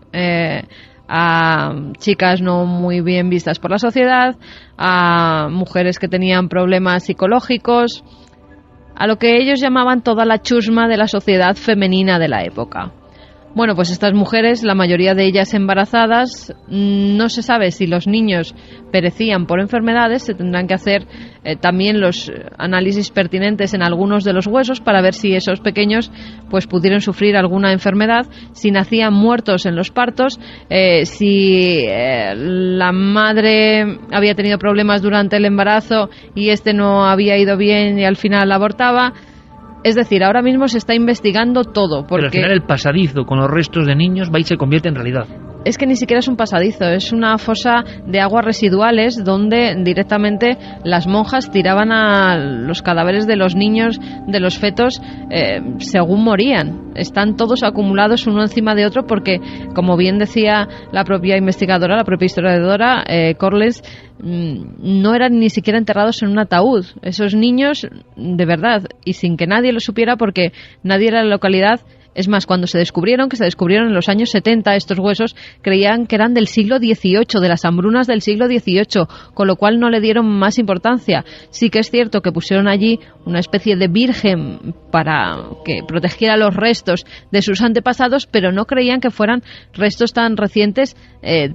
a chicas no muy bien vistas por la sociedad, a mujeres que tenían problemas psicológicos, a lo que ellos llamaban toda la chusma de la sociedad femenina de la época. Bueno, pues estas mujeres, la mayoría de ellas embarazadas, no se sabe si los niños perecían por enfermedades. Se tendrán que hacer también los análisis pertinentes en algunos de los huesos para ver si esos pequeños pues pudieron sufrir alguna enfermedad, si nacían muertos en los partos, si la madre había tenido problemas durante el embarazo y este no había ido bien y al final abortaba. Es decir, ahora mismo se está investigando todo. Porque... Pero al final el pasadizo con los restos de niños va y se convierte en realidad. Es que ni siquiera es un pasadizo, es una fosa de aguas residuales donde directamente las monjas tiraban a los cadáveres de los niños, de los fetos, según morían. Están todos acumulados uno encima de otro porque, como bien decía la propia investigadora, la propia historiadora, Corless, no eran ni siquiera enterrados en un ataúd. Esos niños, de verdad, y sin que nadie lo supiera porque nadie era de la localidad. Es más, cuando se descubrieron en los años 70 estos huesos, creían que eran del siglo XVIII, de las hambrunas del siglo XVIII, con lo cual no le dieron más importancia. Sí que es cierto que pusieron allí una especie de virgen para que protegiera los restos de sus antepasados, pero no creían que fueran restos tan recientes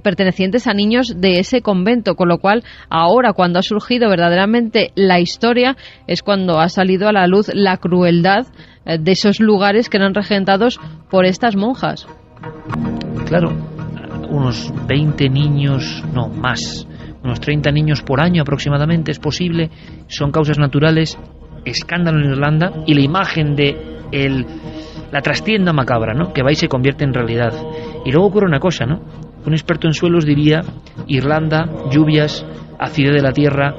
pertenecientes a niños de ese convento, con lo cual ahora, cuando ha surgido verdaderamente la historia, es cuando ha salido a la luz la crueldad de esos lugares que eran regentados por estas monjas. Claro, unos 20 niños, no más, unos 30 niños por año aproximadamente, es posible, son causas naturales, escándalo en Irlanda, y la imagen de la trastienda macabra, ¿no?, que va y se convierte en realidad. Y luego ocurre una cosa, ¿no? Un experto en suelos diría: Irlanda, lluvias, acidez de la tierra.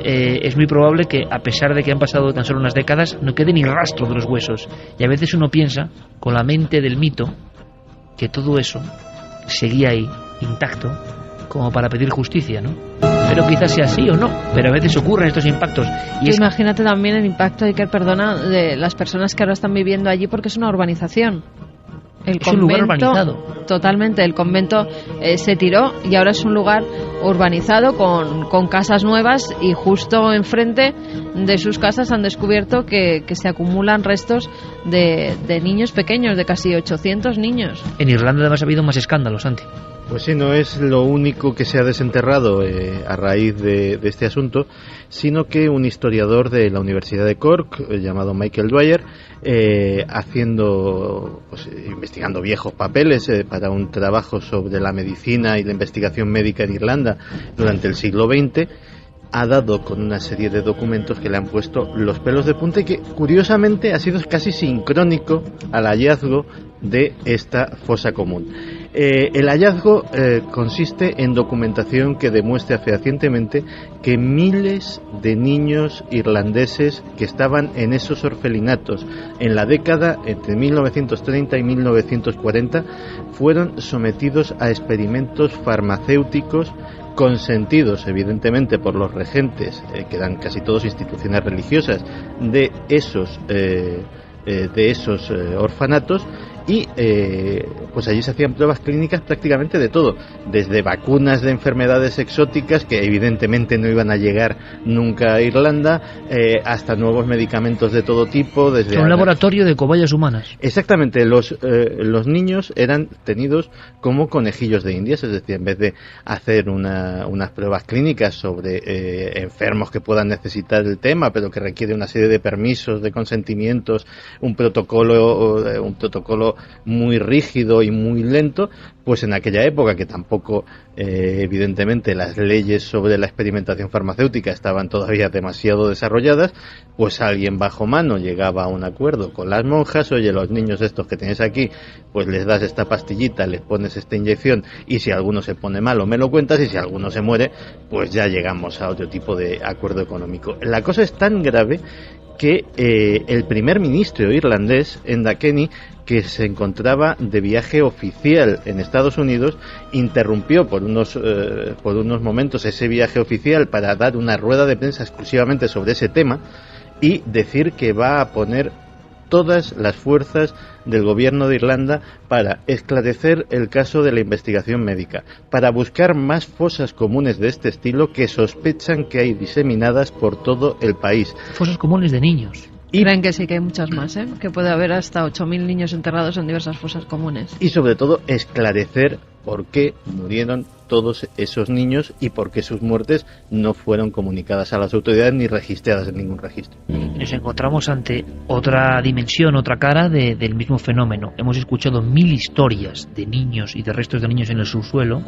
Es muy probable que, a pesar de que han pasado tan solo unas décadas, no quede ni rastro de los huesos. Y a veces uno piensa, con la mente del mito, que todo eso seguía ahí, intacto, como para pedir justicia, ¿no? Pero quizás sea así o no, pero a veces ocurren estos impactos. Y imagínate también el impacto, Iker, perdona, de las personas que ahora están viviendo allí, porque es una urbanización. Es un lugar urbanizado. Totalmente, el convento se tiró y ahora es un lugar urbanizado con casas nuevas, y justo enfrente de sus casas han descubierto que se acumulan restos de niños pequeños, de casi 800 niños. En Irlanda además ha habido más escándalos, Santi. Pues sí, no es lo único que se ha desenterrado a raíz de este asunto, sino que un historiador de la Universidad de Cork, llamado Michael Dwyer, investigando viejos papeles para un trabajo sobre la medicina y la investigación médica en Irlanda durante el siglo XX, ha dado con una serie de documentos que le han puesto los pelos de punta y que, curiosamente, ha sido casi sincrónico al hallazgo de esta fosa común. El hallazgo consiste en documentación que demuestra fehacientemente que miles de niños irlandeses que estaban en esos orfelinatos en la década entre 1930 y 1940 fueron sometidos a experimentos farmacéuticos consentidos evidentemente por los regentes, que eran casi todos instituciones religiosas de esos orfanatos, y pues allí se hacían pruebas clínicas prácticamente de todo, desde vacunas de enfermedades exóticas que evidentemente no iban a llegar nunca a Irlanda, hasta nuevos medicamentos de todo tipo, desde un laboratorio de cobayas humanas. Exactamente, los niños eran tenidos como conejillos de indias, es decir, en vez de hacer unas pruebas clínicas sobre enfermos que puedan necesitar el tema, pero que requiere una serie de permisos, de consentimientos, un protocolo muy rígido y muy lento, pues en aquella época que tampoco evidentemente las leyes sobre la experimentación farmacéutica estaban todavía demasiado desarrolladas, pues alguien bajo mano llegaba a un acuerdo con las monjas: oye, los niños estos que tenéis aquí, pues les das esta pastillita, les pones esta inyección, y si alguno se pone malo me lo cuentas, y si alguno se muere, pues ya llegamos a otro tipo de acuerdo económico. La cosa es tan grave que el primer ministro irlandés, Enda Kenny, que se encontraba de viaje oficial en Estados Unidos, interrumpió por unos momentos ese viaje oficial para dar una rueda de prensa exclusivamente sobre ese tema y decir que va a poner todas las fuerzas del gobierno de Irlanda para esclarecer el caso de la investigación médica, para buscar más fosas comunes de este estilo que sospechan que hay diseminadas por todo el país. Fosas comunes de niños. Y creen que sí, que hay muchas más, que puede haber hasta 8.000 niños enterrados en diversas fosas comunes. Y sobre todo esclarecer por qué murieron todos esos niños y por qué sus muertes no fueron comunicadas a las autoridades ni registradas en ningún registro. Nos encontramos ante otra dimensión, otra cara del mismo fenómeno. Hemos escuchado 1000 historias de niños y de restos de niños en el subsuelo,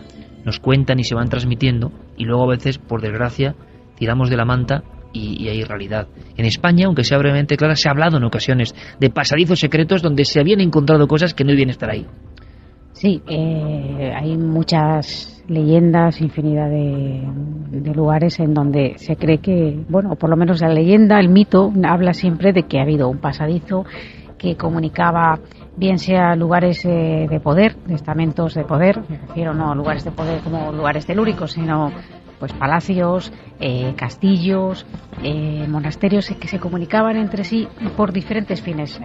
nos cuentan y se van transmitiendo, y luego a veces, por desgracia, tiramos de la manta y hay realidad. En España, aunque sea brevemente clara, se ha hablado en ocasiones de pasadizos secretos donde se habían encontrado cosas que no debían estar ahí. Sí, hay muchas leyendas, infinidad de lugares en donde se cree que, bueno, por lo menos la leyenda, el mito, habla siempre de que ha habido un pasadizo que comunicaba, bien sea lugares de poder, de estamentos de poder, me refiero no a lugares de poder como lugares telúricos, sino pues palacios, castillos, monasterios que se comunicaban entre sí por diferentes fines.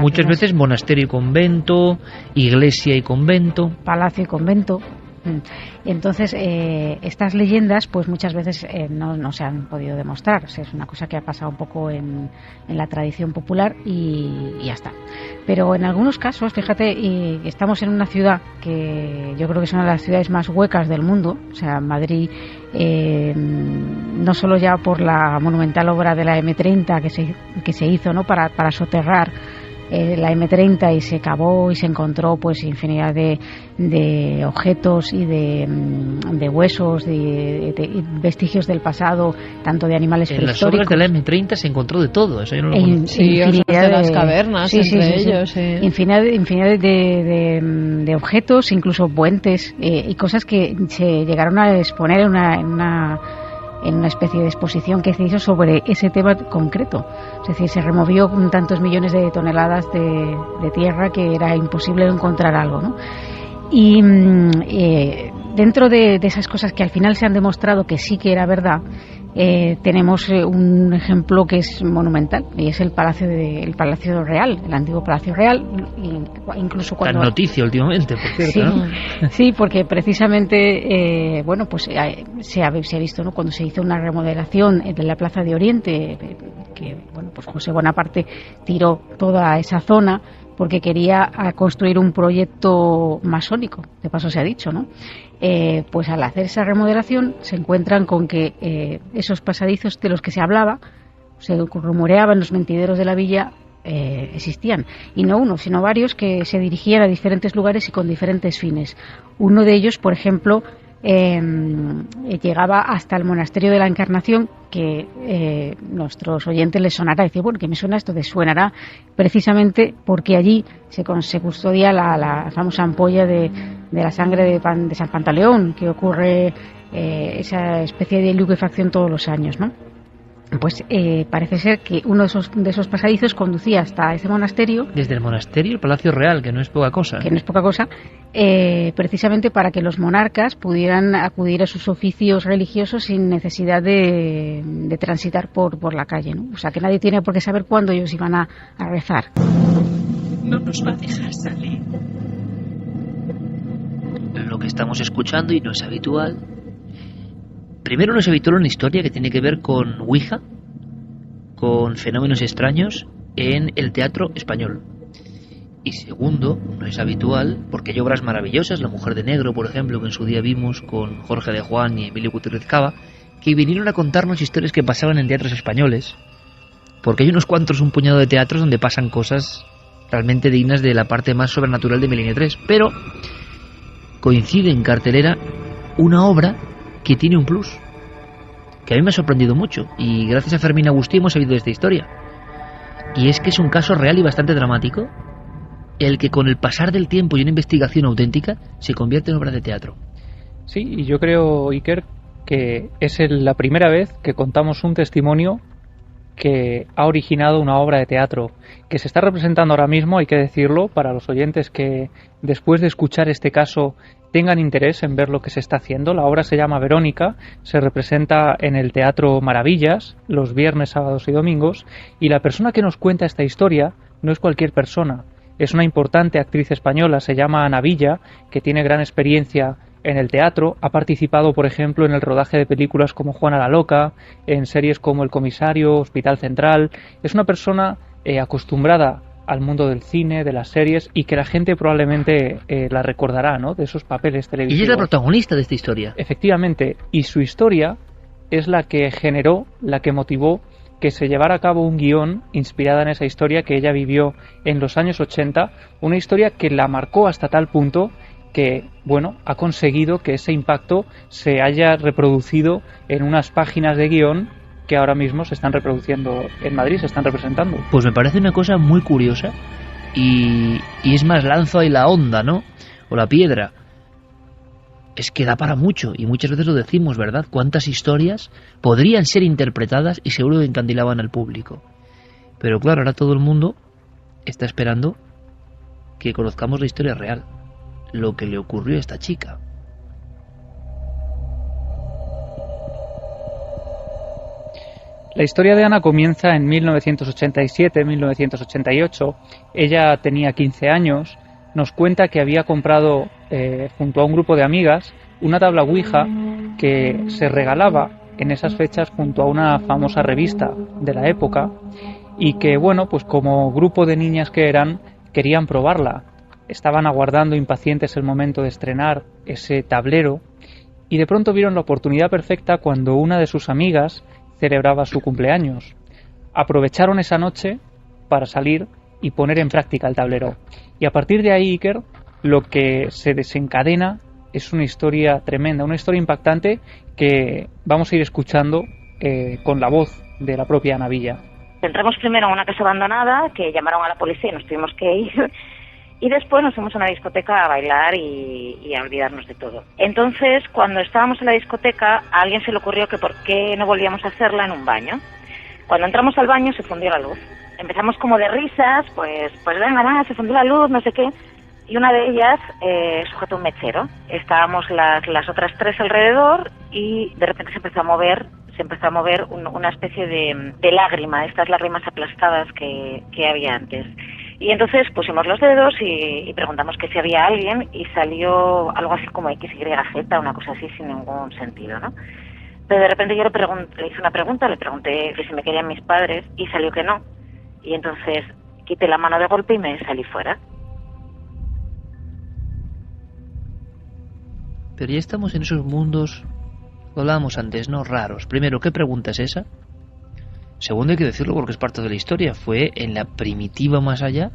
Muchas veces monasterio y convento, iglesia y convento. Palacio y convento. Entonces, estas leyendas, pues muchas veces no se han podido demostrar. O sea, es una cosa que ha pasado un poco en la tradición popular y ya está. Pero en algunos casos, fíjate, estamos en una ciudad que yo creo que es una de las ciudades más huecas del mundo. O sea, Madrid, no solo ya por la monumental obra de la M30 que se hizo, ¿no?, para soterrar la M30, y se cavó y se encontró pues infinidad de objetos y de huesos, de vestigios del pasado, tanto de animales prehistóricos. En las obras de la M30 se encontró de todo, eso yo no lo conozco. Sí, infinidad de las cavernas, entre ellos. Sí. Infinidad de objetos, incluso puentes y cosas que se llegaron a exponer en una especie de exposición que se hizo sobre ese tema concreto. Es decir, se removió tantos millones de toneladas de tierra que era imposible encontrar algo, ¿no? Y dentro de esas cosas que al final se han demostrado que sí que era verdad, tenemos un ejemplo que es monumental, y es el Palacio Real, el antiguo Palacio Real. Incluso cuando... Tan noticia últimamente, por cierto, ¿no? Sí, porque precisamente se ha visto, ¿no?, cuando se hizo una remodelación de la Plaza de Oriente, que pues José Bonaparte tiró toda esa zona porque quería construir un proyecto masónico, de paso se ha dicho, ¿no? Pues al hacer esa remodelación se encuentran con que esos pasadizos de los que se hablaba, se rumoreaba en los mentideros de la villa, existían, y no uno, sino varios que se dirigían a diferentes lugares y con diferentes fines. Uno de ellos, por ejemplo, llegaba hasta el monasterio de la Encarnación, que nuestros oyentes les sonará, decir, bueno, que me suena esto, suenará precisamente porque allí se custodia la famosa ampolla de la sangre de San Pantaleón, que ocurre esa especie de liquefacción todos los años, ¿no? Pues parece ser que uno de esos pasadizos conducía hasta ese monasterio. Desde el monasterio al Palacio Real, que no es poca cosa. Que no es poca cosa, precisamente para que los monarcas pudieran acudir a sus oficios religiosos sin necesidad de transitar por la calle, ¿no? O sea, que nadie tiene por qué saber cuándo ellos iban a rezar. No nos va a dejar salir. Lo que estamos escuchando, y no es habitual. Primero, no es habitual una historia que tiene que ver con Ouija, con fenómenos extraños en el teatro español. Y segundo, no es habitual porque hay obras maravillosas, La Mujer de Negro, por ejemplo, que en su día vimos con Jorge de Juan y Emilio Gutiérrez Cava, que vinieron a contarnos historias que pasaban en teatros españoles. Porque hay un puñado de teatros donde pasan cosas realmente dignas de la parte más sobrenatural de Milenio 3. Pero coincide en cartelera una obra que tiene un plus, que a mí me ha sorprendido mucho, y gracias a Fermín Agustí hemos sabido de esta historia. Y es que es un caso real y bastante dramático, el que con el pasar del tiempo y una investigación auténtica se convierte en obra de teatro. Sí, y yo creo, Iker, que es la primera vez que contamos un testimonio que ha originado una obra de teatro, que se está representando ahora mismo, hay que decirlo, para los oyentes que después de escuchar este caso tengan interés en ver lo que se está haciendo. La obra se llama Verónica, se representa en el Teatro Maravillas los viernes, sábados y domingos, y la persona que nos cuenta esta historia no es cualquier persona, es una importante actriz española, se llama Ana Villa, que tiene gran experiencia en el teatro, ha participado, por ejemplo, en el rodaje de películas como Juana la Loca, en series como El Comisario, Hospital Central. Es una persona acostumbrada al mundo del cine, de las series, y que la gente probablemente la recordará, ¿no?, de esos papeles televisivos. Y es la protagonista de esta historia. Efectivamente, y su historia es la que generó, la que motivó que se llevara a cabo un guión inspirada en esa historia que ella vivió en los años 80, una historia que la marcó hasta tal punto que, bueno, ha conseguido que ese impacto se haya reproducido en unas páginas de guión que ahora mismo se están reproduciendo en Madrid, se están representando. Pues me parece una cosa muy curiosa y es más, lanzo ahí la onda, ¿no?, o la piedra. Es que da para mucho, y muchas veces lo decimos, ¿verdad? Cuántas historias podrían ser interpretadas y seguro que encandilaban al público. Pero claro, ahora todo el mundo está esperando que conozcamos la historia real, lo que le ocurrió a esta chica. La historia de Ana comienza en 1987-1988. Ella tenía 15 años. Nos cuenta que había comprado junto a un grupo de amigas una tabla Ouija que se regalaba en esas fechas junto a una famosa revista de la época, y que, bueno, pues como grupo de niñas que eran, querían probarla. Estaban aguardando impacientes el momento de estrenar ese tablero, y de pronto vieron la oportunidad perfecta cuando una de sus amigas celebraba su cumpleaños. Aprovecharon esa noche para salir y poner en práctica el tablero. Y a partir de ahí, Iker, lo que se desencadena es una historia tremenda, una historia impactante que vamos a ir escuchando con la voz de la propia Ana Villa. Entramos primero a una casa abandonada, que llamaron a la policía y nos tuvimos que ir, y después nos fuimos a una discoteca a bailar y a olvidarnos de todo. Entonces, cuando estábamos en la discoteca, a alguien se le ocurrió que por qué no volvíamos a hacerla en un baño. Cuando entramos al baño se fundió la luz. Empezamos como de risas, pues venga, nada, se fundió la luz, no sé qué. Y una de ellas sujetó un mechero. Estábamos las otras tres alrededor y de repente se empezó a mover una especie de lágrima, estas lágrimas aplastadas que había antes. Y entonces pusimos los dedos y preguntamos que si había alguien, y salió algo así como XYZ, una cosa así sin ningún sentido, ¿no? Pero de repente yo le hice una pregunta, le pregunté que si me querían mis padres y salió que no. Y entonces quité la mano de golpe y me salí fuera. Pero ya estamos en esos mundos, lo hablábamos antes, ¿no?, raros. Primero, ¿qué pregunta es esa? Segundo, hay que decirlo porque es parte de la historia. Fue en la primitiva más allá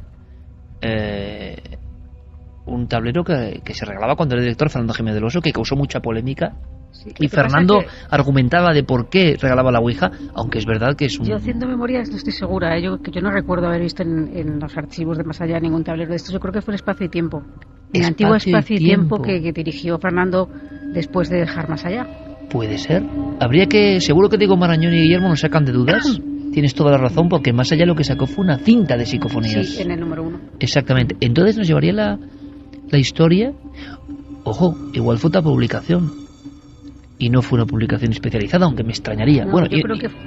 un tablero que se regalaba cuando era el director Fernando Jiménez del Oso, que causó mucha polémica. Sí, y Fernando argumentaba de por qué regalaba la Ouija, aunque es verdad que es un... Yo haciendo memoria no estoy segura, yo no recuerdo haber visto en los archivos de Más Allá ningún tablero de estos. Yo creo que fue el Espacio y Tiempo, el antiguo Espacio y Tiempo que dirigió Fernando después de dejar Más Allá. Puede ser. Seguro que Diego Marañón y Guillermo nos sacan de dudas. Tienes toda la razón, porque Más Allá lo que sacó fue una cinta de psicofonías. Sí, en el número 1. Exactamente. Entonces nos llevaría la historia. Ojo, igual fue otra publicación. Y no fue una publicación especializada, aunque me extrañaría. No, bueno, yo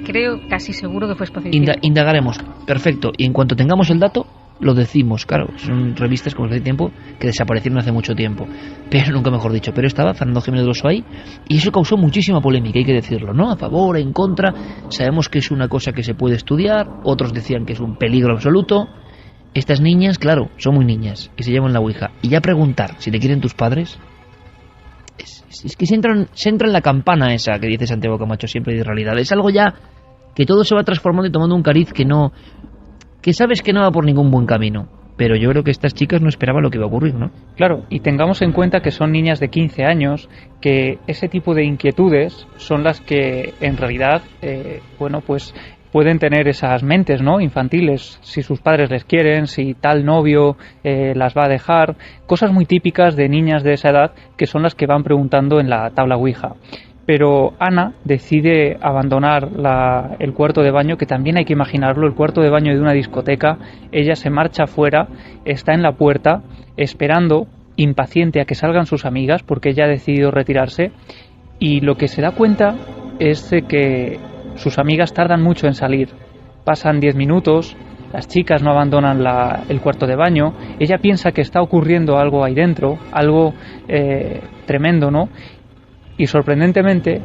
creo casi seguro que fue Espacio. Indagaremos. Perfecto. Y en cuanto tengamos el dato, lo decimos. Claro, son revistas como Espacio y Tiempo que desaparecieron hace mucho tiempo. Pero nunca mejor dicho. Pero estaba Fernando Jiménez del Oso ahí. Y eso causó muchísima polémica, hay que decirlo, ¿no? A favor, en contra. Sabemos que es una cosa que se puede estudiar. Otros decían que es un peligro absoluto. Estas niñas, claro, son muy niñas y se llevan la Ouija. Y ya preguntar si te quieren tus padres... Es que se entra en la campana esa que dice Santiago Camacho siempre de realidad. Es algo ya que todo se va transformando y tomando un cariz que sabes que no va por ningún buen camino. Pero yo creo que estas chicas no esperaban lo que iba a ocurrir, ¿no? Claro, y tengamos en cuenta que son niñas de 15 años, que ese tipo de inquietudes son las que en realidad, pues pueden tener esas mentes, ¿no?, infantiles, si sus padres les quieren, si tal novio las va a dejar, cosas muy típicas de niñas de esa edad que son las que van preguntando en la tabla Ouija. Pero Ana decide abandonar el cuarto de baño, que también hay que imaginarlo, el cuarto de baño de una discoteca. Ella se marcha afuera, está en la puerta, esperando, impaciente a que salgan sus amigas, porque ella ha decidido retirarse, y lo que se da cuenta es que sus amigas tardan mucho en salir. Pasan 10 minutos, las chicas no abandonan el cuarto de baño, ella piensa que está ocurriendo algo ahí dentro, algo tremendo, ¿no? Y sorprendentemente,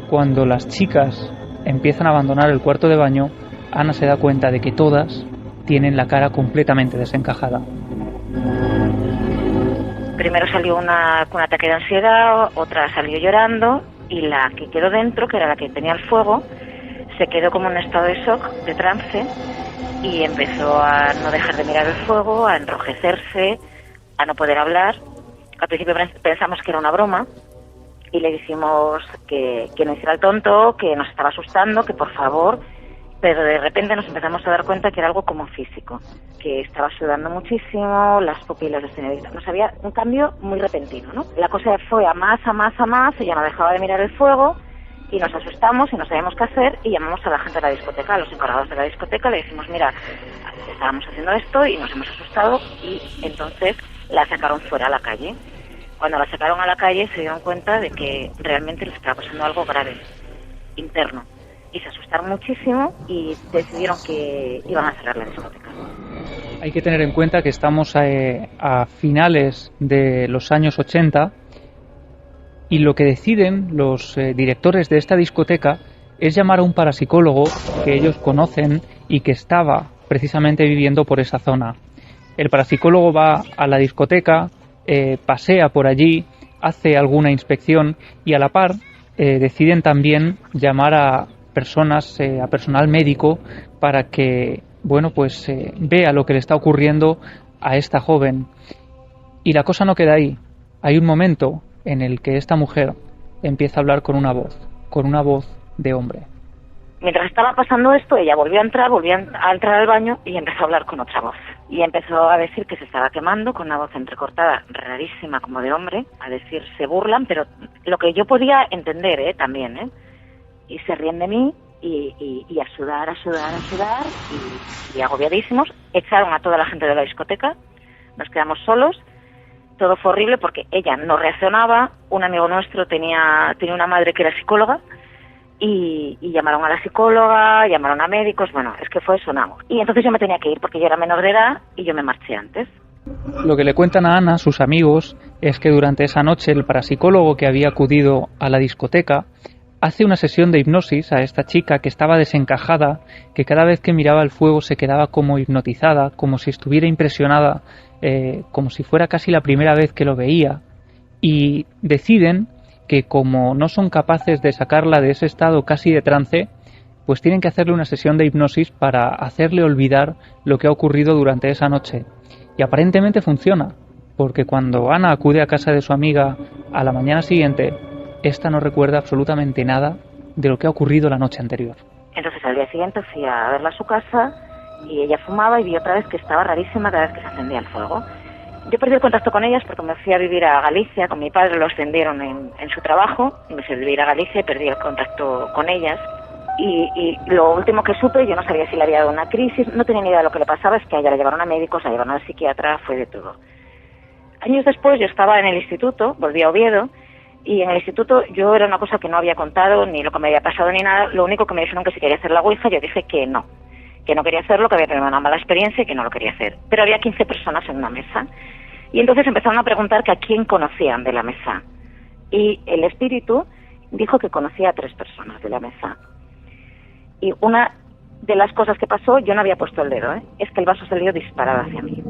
cuando las chicas empiezan a abandonar el cuarto de baño, Ana se da cuenta de que todas tienen la cara completamente desencajada. Primero salió una con ataque de ansiedad, otra salió llorando, y la que quedó dentro, que era la que tenía el fuego, se quedó como en un estado de shock, de trance, y empezó a no dejar de mirar el fuego, a enrojecerse, a no poder hablar. Al principio pensamos que era una broma y le dijimos que no hiciera el tonto, que nos estaba asustando, que por favor, pero de repente nos empezamos a dar cuenta que era algo como físico, que estaba sudando muchísimo, las pupilas las tenía abiertas. Nos había un cambio muy repentino, ¿no? La cosa fue a más, ella no dejaba de mirar el fuego, y nos asustamos y no sabíamos qué hacer, y llamamos a la gente de la discoteca, a los encargados de la discoteca, le decimos, mira, estábamos haciendo esto y nos hemos asustado, y entonces la sacaron fuera a la calle. Cuando la sacaron a la calle se dieron cuenta de que realmente les estaba pasando algo grave, interno, y se asustaron muchísimo y decidieron que iban a cerrar la discoteca. Hay que tener en cuenta que estamos a finales de los años 80, y lo que deciden los directores de esta discoteca es llamar a un parapsicólogo que ellos conocen y que estaba precisamente viviendo por esa zona. El parapsicólogo va a la discoteca, pasea por allí, hace alguna inspección, y a la par deciden también llamar a personal médico para que vea lo que le está ocurriendo a esta joven. Y la cosa no queda ahí. Hay un momento en el que esta mujer empieza a hablar con una voz de hombre. Mientras estaba pasando esto, ella volvió a entrar al baño y empezó a hablar con otra voz. Y empezó a decir que se estaba quemando con una voz entrecortada, rarísima, como de hombre, a decir, se burlan, pero lo que yo podía entender, también, y se ríen de mí, y a sudar, y agobiadísimos, echaron a toda la gente de la discoteca, nos quedamos solos. Todo fue horrible porque ella no reaccionaba. Un amigo nuestro tenía una madre que era psicóloga, y llamaron a la psicóloga, llamaron a médicos, bueno, es que fue sonado. Y entonces yo me tenía que ir porque yo era menor de edad y yo me marché antes. Lo que le cuentan a Ana, sus amigos, es que durante esa noche el parapsicólogo que había acudido a la discoteca hace una sesión de hipnosis a esta chica que estaba desencajada, que cada vez que miraba el fuego se quedaba como hipnotizada, como si estuviera impresionada, como si fuera casi la primera vez que lo veía, y deciden que como no son capaces de sacarla de ese estado casi de trance, pues tienen que hacerle una sesión de hipnosis para hacerle olvidar lo que ha ocurrido durante esa noche. Y aparentemente funciona, porque cuando Ana acude a casa de su amiga a la mañana siguiente, esta no recuerda absolutamente nada de lo que ha ocurrido la noche anterior. Entonces al día siguiente fui a verla a su casa y ella fumaba y vi otra vez que estaba rarísima cada vez que se encendía el fuego. Yo perdí el contacto con ellas porque me fui a vivir a Galicia, con mi padre lo ascendieron en su trabajo, y me fui a vivir a Galicia y perdí el contacto con ellas. Y lo último que supe, yo no sabía si le había dado una crisis, no tenía ni idea de lo que le pasaba, es que a ella la llevaron a médicos, la llevaron al psiquiatra, fue de todo. Años después yo estaba en el instituto, volví a Oviedo, y en el instituto yo era una cosa que no había contado, ni lo que me había pasado ni nada, lo único que me dijeron que si quería hacer la ouija, yo dije que no quería hacerlo, que había tenido una mala experiencia y que no lo quería hacer. Pero había 15 personas en una mesa, y entonces empezaron a preguntar que a quién conocían de la mesa. Y el espíritu dijo que conocía a 3 personas de la mesa. Y una de las cosas que pasó, yo no había puesto el dedo, es que el vaso salió disparado hacia mí.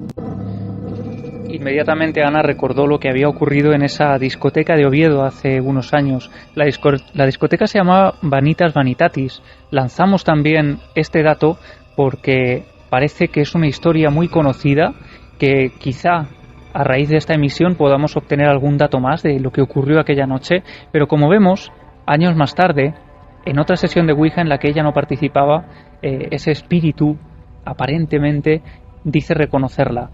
Inmediatamente Ana recordó lo que había ocurrido en esa discoteca de Oviedo hace unos años. La discoteca se llamaba Vanitas Vanitatis. Lanzamos también este dato porque parece que es una historia muy conocida, que quizá a raíz de esta emisión podamos obtener algún dato más de lo que ocurrió aquella noche, pero como vemos, años más tarde, en otra sesión de Ouija en la que ella no participaba, ese espíritu aparentemente dice reconocerla.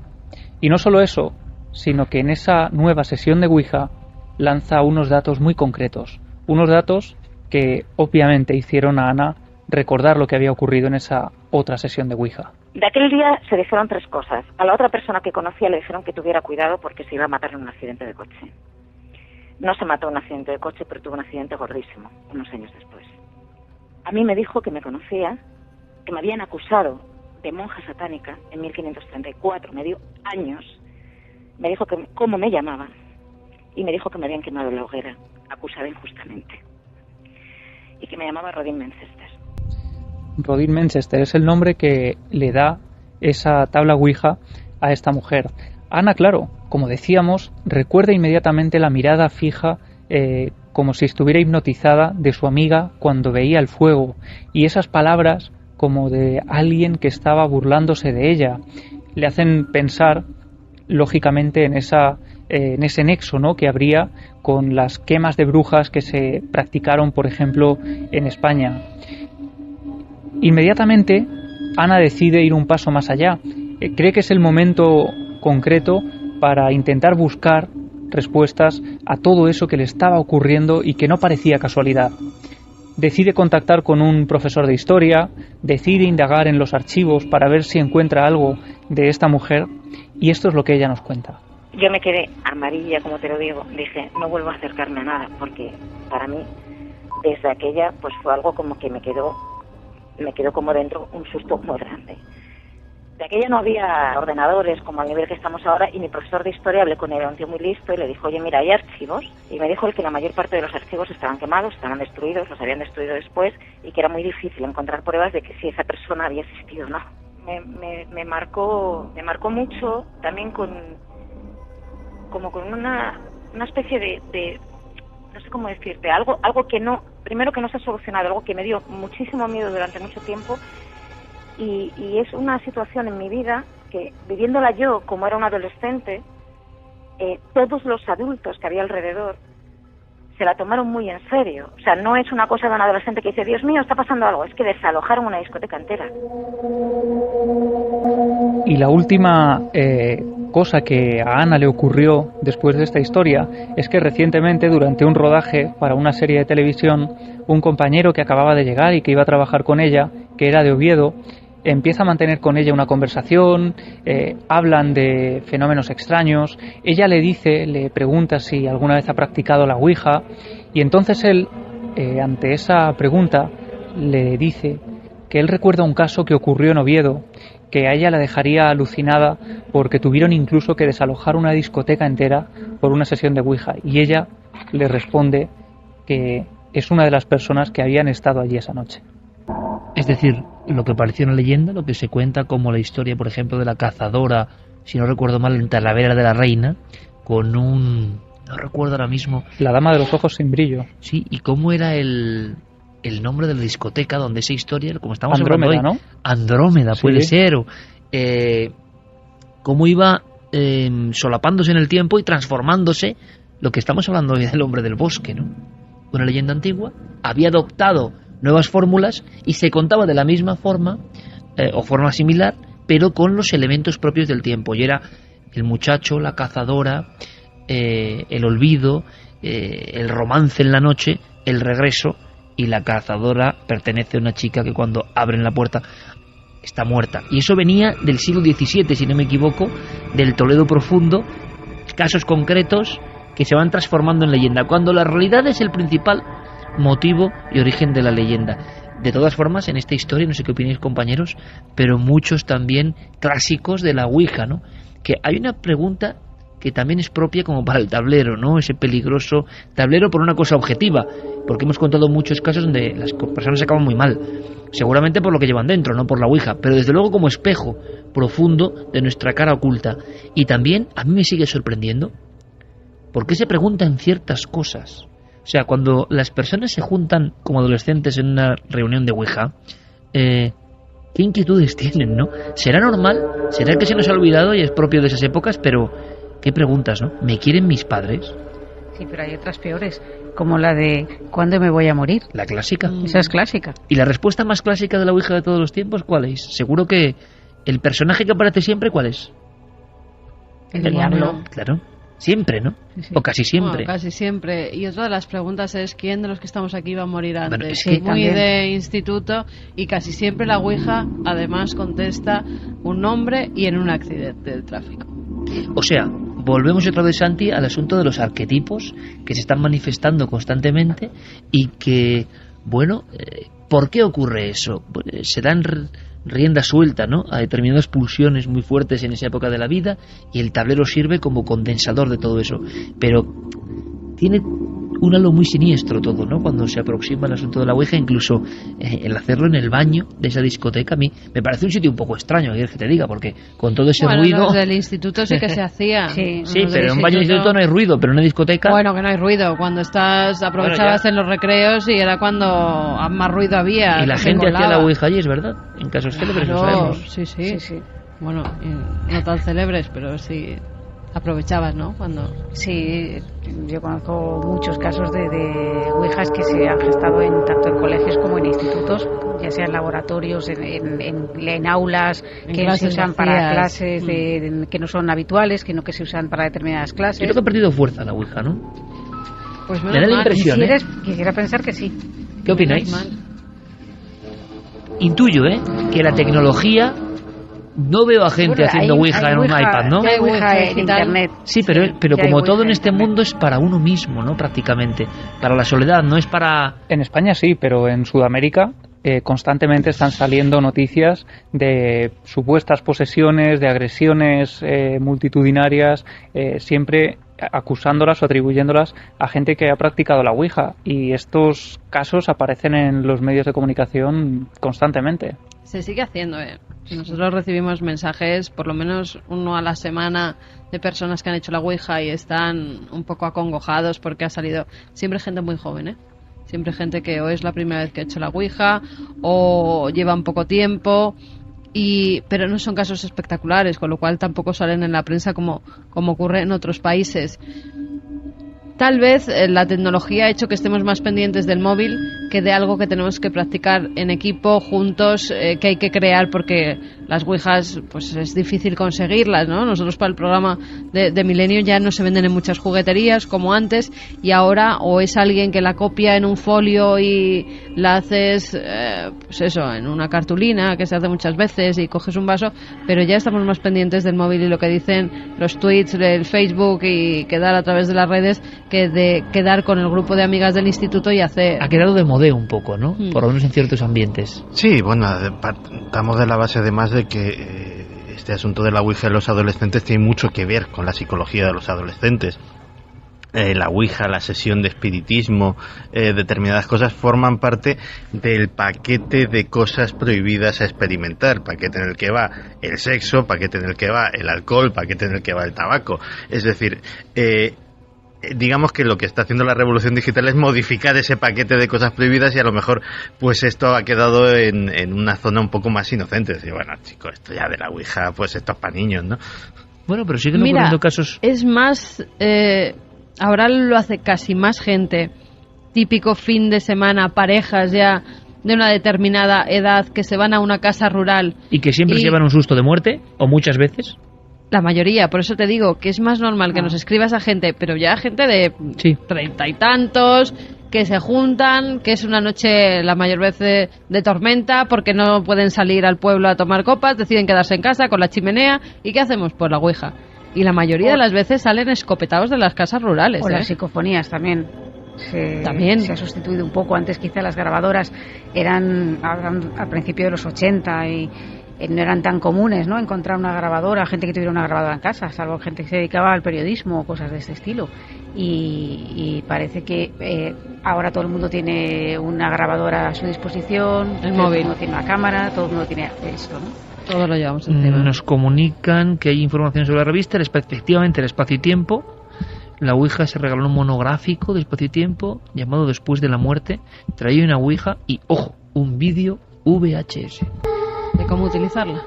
Y no solo eso, sino que en esa nueva sesión de Ouija lanza unos datos muy concretos, unos datos que obviamente hicieron a Ana recordar lo que había ocurrido en esa otra sesión de Ouija. De aquel día se dijeron 3 cosas. A la otra persona que conocía le dijeron que tuviera cuidado porque se iba a matar en un accidente de coche. No se mató en un accidente de coche, pero tuvo un accidente gordísimo, unos años después. A mí me dijo que me conocía, que me habían acusado de monja satánica en 1534, me dio años. Me dijo que cómo me llamaban y me dijo que me habían quemado en la hoguera, acusada injustamente. Y que me llamaba Rodin Manchester. Rodin Manchester es el nombre que le da esa tabla Ouija a esta mujer. Ana, claro, como decíamos, recuerda inmediatamente la mirada fija, como si estuviera hipnotizada, de su amiga cuando veía el fuego, y esas palabras como de alguien que estaba burlándose de ella le hacen pensar lógicamente en ese nexo, ¿no?, que habría con las quemas de brujas que se practicaron, por ejemplo, en España. Inmediatamente Ana decide ir un paso más allá. Cree que es el momento concreto para intentar buscar respuestas a todo eso que le estaba ocurriendo y que no parecía casualidad. Decide contactar con un profesor de historia, decide indagar en los archivos para ver si encuentra algo de esta mujer, y esto es lo que ella nos cuenta. Yo me quedé amarilla, como te lo digo. Dije, no vuelvo a acercarme a nada, porque para mí, desde aquella, pues fue algo como que me quedó como dentro un susto muy grande. De aquella no había ordenadores como al nivel que estamos ahora, y mi profesor de historia, hablé con él, era un tío muy listo, y le dijo, oye, mira, hay archivos, y me dijo él que la mayor parte de los archivos estaban quemados, estaban destruidos, los habían destruido después, y que era muy difícil encontrar pruebas de que si esa persona había existido o no. Me marcó mucho, también con una especie de no sé cómo decirte, algo que no, primero que no se ha solucionado, algo que me dio muchísimo miedo durante mucho tiempo. Y es una situación en mi vida que, viviéndola yo como era un adolescente, todos los adultos que había alrededor se la tomaron muy en serio. O sea, no es una cosa de un adolescente que dice, Dios mío, está pasando algo. Es que desalojaron una discoteca entera. Y la última cosa que a Ana le ocurrió después de esta historia es que recientemente, durante un rodaje para una serie de televisión, un compañero que acababa de llegar y que iba a trabajar con ella, que era de Oviedo, empieza a mantener con ella una conversación, hablan de fenómenos extraños, ella le pregunta si alguna vez ha practicado la Ouija, y entonces él, ante esa pregunta, le dice que él recuerda un caso que ocurrió en Oviedo, que a ella la dejaría alucinada porque tuvieron incluso que desalojar una discoteca entera por una sesión de Ouija, y ella le responde que es una de las personas que habían estado allí esa noche. Es decir, lo que pareció una leyenda, lo que se cuenta como la historia, por ejemplo, de la cazadora, si no recuerdo mal, en Talavera de la Reina, con no recuerdo ahora mismo... La dama de los ojos sin brillo. Sí, y cómo era el nombre de la discoteca donde esa historia, como estamos Andrómeda, hablando hoy, ¿no? Andrómeda, puede sí. ser, cómo iba solapándose en el tiempo y transformándose, lo que estamos hablando hoy del hombre del bosque, ¿no? Una leyenda antigua había adoptado nuevas fórmulas y se contaba de la misma forma o forma similar, pero con los elementos propios del tiempo, y era el muchacho, la cazadora, el olvido, el romance en la noche, el regreso, y la cazadora pertenece a una chica que cuando abren la puerta está muerta. Y eso venía del siglo XVII, si no me equivoco, del Toledo profundo, casos concretos que se van transformando en leyenda, cuando la realidad es el principal motivo y origen de la leyenda. De todas formas, en esta historia, no sé qué opináis, compañeros, pero muchos también clásicos de la Ouija, ¿no? Que hay una pregunta que también es propia como para el tablero, ¿no? Ese peligroso tablero por una cosa objetiva, porque hemos contado muchos casos donde las personas acaban muy mal, seguramente por lo que llevan dentro, no por la Ouija, pero desde luego como espejo profundo de nuestra cara oculta. Y también a mí me sigue sorprendiendo por qué se preguntan ciertas cosas. O sea, cuando las personas se juntan como adolescentes en una reunión de Ouija, ¿qué inquietudes tienen, no? ¿Será normal? ¿Será que se nos ha olvidado y es propio de esas épocas? Pero qué preguntas, ¿no? ¿Me quieren mis padres? Sí, pero hay otras peores, como la de ¿cuándo me voy a morir? La clásica. Esa es clásica. ¿Y la respuesta más clásica de la Ouija de todos los tiempos cuál es? Seguro que el personaje que aparece siempre, ¿cuál es? El diablo. Claro. Siempre, ¿no? Sí. O casi siempre. Bueno, casi siempre. Y otra de las preguntas es ¿quién de los que estamos aquí va a morir antes? Bueno, es que muy también. de instituto, y casi siempre la Ouija además contesta un nombre y en un accidente del tráfico. O sea, volvemos otra vez, Santi, al asunto de los arquetipos que se están manifestando constantemente y que, bueno, ¿por qué ocurre eso? Pues, se dan rienda suelta, ¿no?, a determinadas pulsiones muy fuertes en esa época de la vida, y el tablero sirve como condensador de todo eso. Pero tiene un halo muy siniestro todo, ¿no?, cuando se aproxima el asunto de la Ouija. Incluso el hacerlo en el baño de esa discoteca a mí me parece un sitio un poco extraño, ¿quieres que te diga? Porque con todo ese ruido... Los del instituto sí que se hacía. Sí, pero en un baño de instituto no hay ruido, pero en una discoteca... Bueno, que no hay ruido. Cuando aprovechabas en los recreos y era cuando más ruido había. Y la gente hacía la Ouija allí, es verdad. En casos célebres lo sabemos. Sí. Bueno, no tan célebres, pero sí aprovechabas, ¿no? Cuando... Sí, yo conozco muchos casos de ouijas que se han gestado tanto en colegios como en institutos, ya sea en laboratorios, en aulas que se usan para clases que no son habituales, que se usan para determinadas clases. Yo creo que ha perdido fuerza la Ouija, ¿no? Pues me da la impresión, Quisiera pensar que sí. ¿Qué opináis? Intuyo, que la tecnología... No veo a gente haciendo Ouija en un iPad, ¿no? Hay Ouija en Internet. Sí, pero como todo en este mundo es para uno mismo, ¿no? Prácticamente. Para la soledad, no es para... En España sí, pero en Sudamérica constantemente están saliendo noticias de supuestas posesiones, de agresiones multitudinarias, siempre acusándolas o atribuyéndolas a gente que ha practicado la Ouija. Y estos casos aparecen en los medios de comunicación constantemente. Se sigue haciendo, Nosotros recibimos mensajes, por lo menos uno a la semana, de personas que han hecho la Ouija y están un poco acongojados porque ha salido siempre gente muy joven, Siempre gente que o es la primera vez que ha hecho la Ouija o llevan poco tiempo, pero no son casos espectaculares, con lo cual tampoco salen en la prensa como ocurre en otros países. Tal vez la tecnología ha hecho que estemos más pendientes del móvil que de algo que tenemos que practicar en equipo, juntos, que hay que crear, porque las Ouijas pues es difícil conseguirlas, ¿no? Nosotros para el programa de Milenio ya no se venden en muchas jugueterías como antes, y ahora o es alguien que la copia en un folio y la haces, pues eso, en una cartulina que se hace muchas veces y coges un vaso, pero ya estamos más pendientes del móvil y lo que dicen los tweets del Facebook y quedar a través de las redes, que de quedar con el grupo de amigas del instituto y hacer... Ha quedado de modé un poco, ¿no? Por lo menos en ciertos ambientes. Sí, bueno, partamos de la base además de que este asunto de la Ouija en los adolescentes tiene mucho que ver con la psicología de los adolescentes. La Ouija, la sesión de espiritismo, determinadas cosas forman parte del paquete de cosas prohibidas a experimentar, paquete en el que va el sexo, paquete en el que va el alcohol, paquete en el que va el tabaco. Es decir, digamos que lo que está haciendo la revolución digital es modificar ese paquete de cosas prohibidas, y a lo mejor pues esto ha quedado en una zona un poco más inocente. Decir, bueno, chicos, esto ya de la Ouija, pues esto es para niños, ¿no? Bueno, pero siguen ocurriendo casos. Es más, ahora lo hace casi más gente. Típico fin de semana, parejas ya de una determinada edad que se van a una casa rural. ¿Y que siempre se llevan un susto de muerte? ¿O muchas veces? La mayoría, por eso te digo que es más normal que nos escriba esa gente, pero ya gente de 30 y tantos, que se juntan, que es una noche la mayor vez de tormenta, porque no pueden salir al pueblo a tomar copas, deciden quedarse en casa con la chimenea. ¿Y qué hacemos? Pues la ouija. Y la mayoría de las veces salen escopetados de las casas rurales. O las psicofonías también. También se ha sustituido un poco. Antes quizá las grabadoras eran al principio de los 80 y no eran tan comunes, ¿no? Encontrar una grabadora, gente que tuviera una grabadora en casa, salvo gente que se dedicaba al periodismo o cosas de este estilo. Y parece que ahora todo el mundo tiene una grabadora a su disposición, el móvil, todo el mundo tiene una cámara, todo el mundo tiene acceso, ¿no? Todo lo llevamos encima. Nos comunican que hay información sobre la revista, efectivamente el Espacio y Tiempo. La ouija se regaló un monográfico de Espacio y Tiempo llamado Después de la Muerte. Traía una ouija y, ojo, un vídeo VHS. ¿De cómo utilizarla?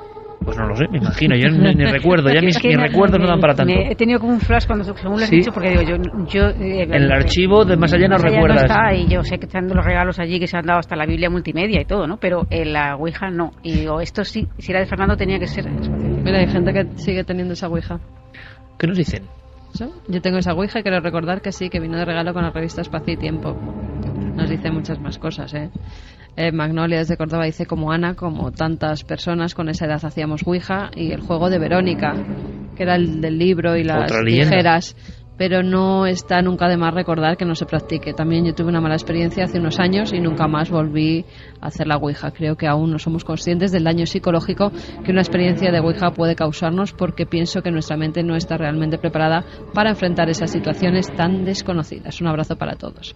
Pues no lo sé, me imagino, yo ni recuerdo, ya mis recuerdos no dan para tanto. He tenido como un flash cuando según lo has dicho, porque digo, en el archivo de Más Allá no recuerdas. No está, y yo sé que están los regalos allí que se han dado hasta la Biblia multimedia y todo, ¿no? Pero en la ouija no. Y digo, esto sí, si era de Fernando tenía que ser. Mira, hay gente que sigue teniendo esa ouija. ¿Qué nos dicen? ¿Sí? Yo tengo esa ouija y quiero recordar que sí, que vino de regalo con la revista Espacio y Tiempo. Nos dice muchas más cosas, Magnolia desde Córdoba dice, como Ana, como tantas personas con esa edad hacíamos ouija, y el juego de Verónica, que era el del libro y las tijeras, pero no está nunca de más recordar que no se practique. También yo tuve una mala experiencia hace unos años y nunca más volví a hacer la ouija. Creo que aún no somos conscientes del daño psicológico que una experiencia de ouija puede causarnos, porque pienso que nuestra mente no está realmente preparada para enfrentar esas situaciones tan desconocidas. Un abrazo para todos.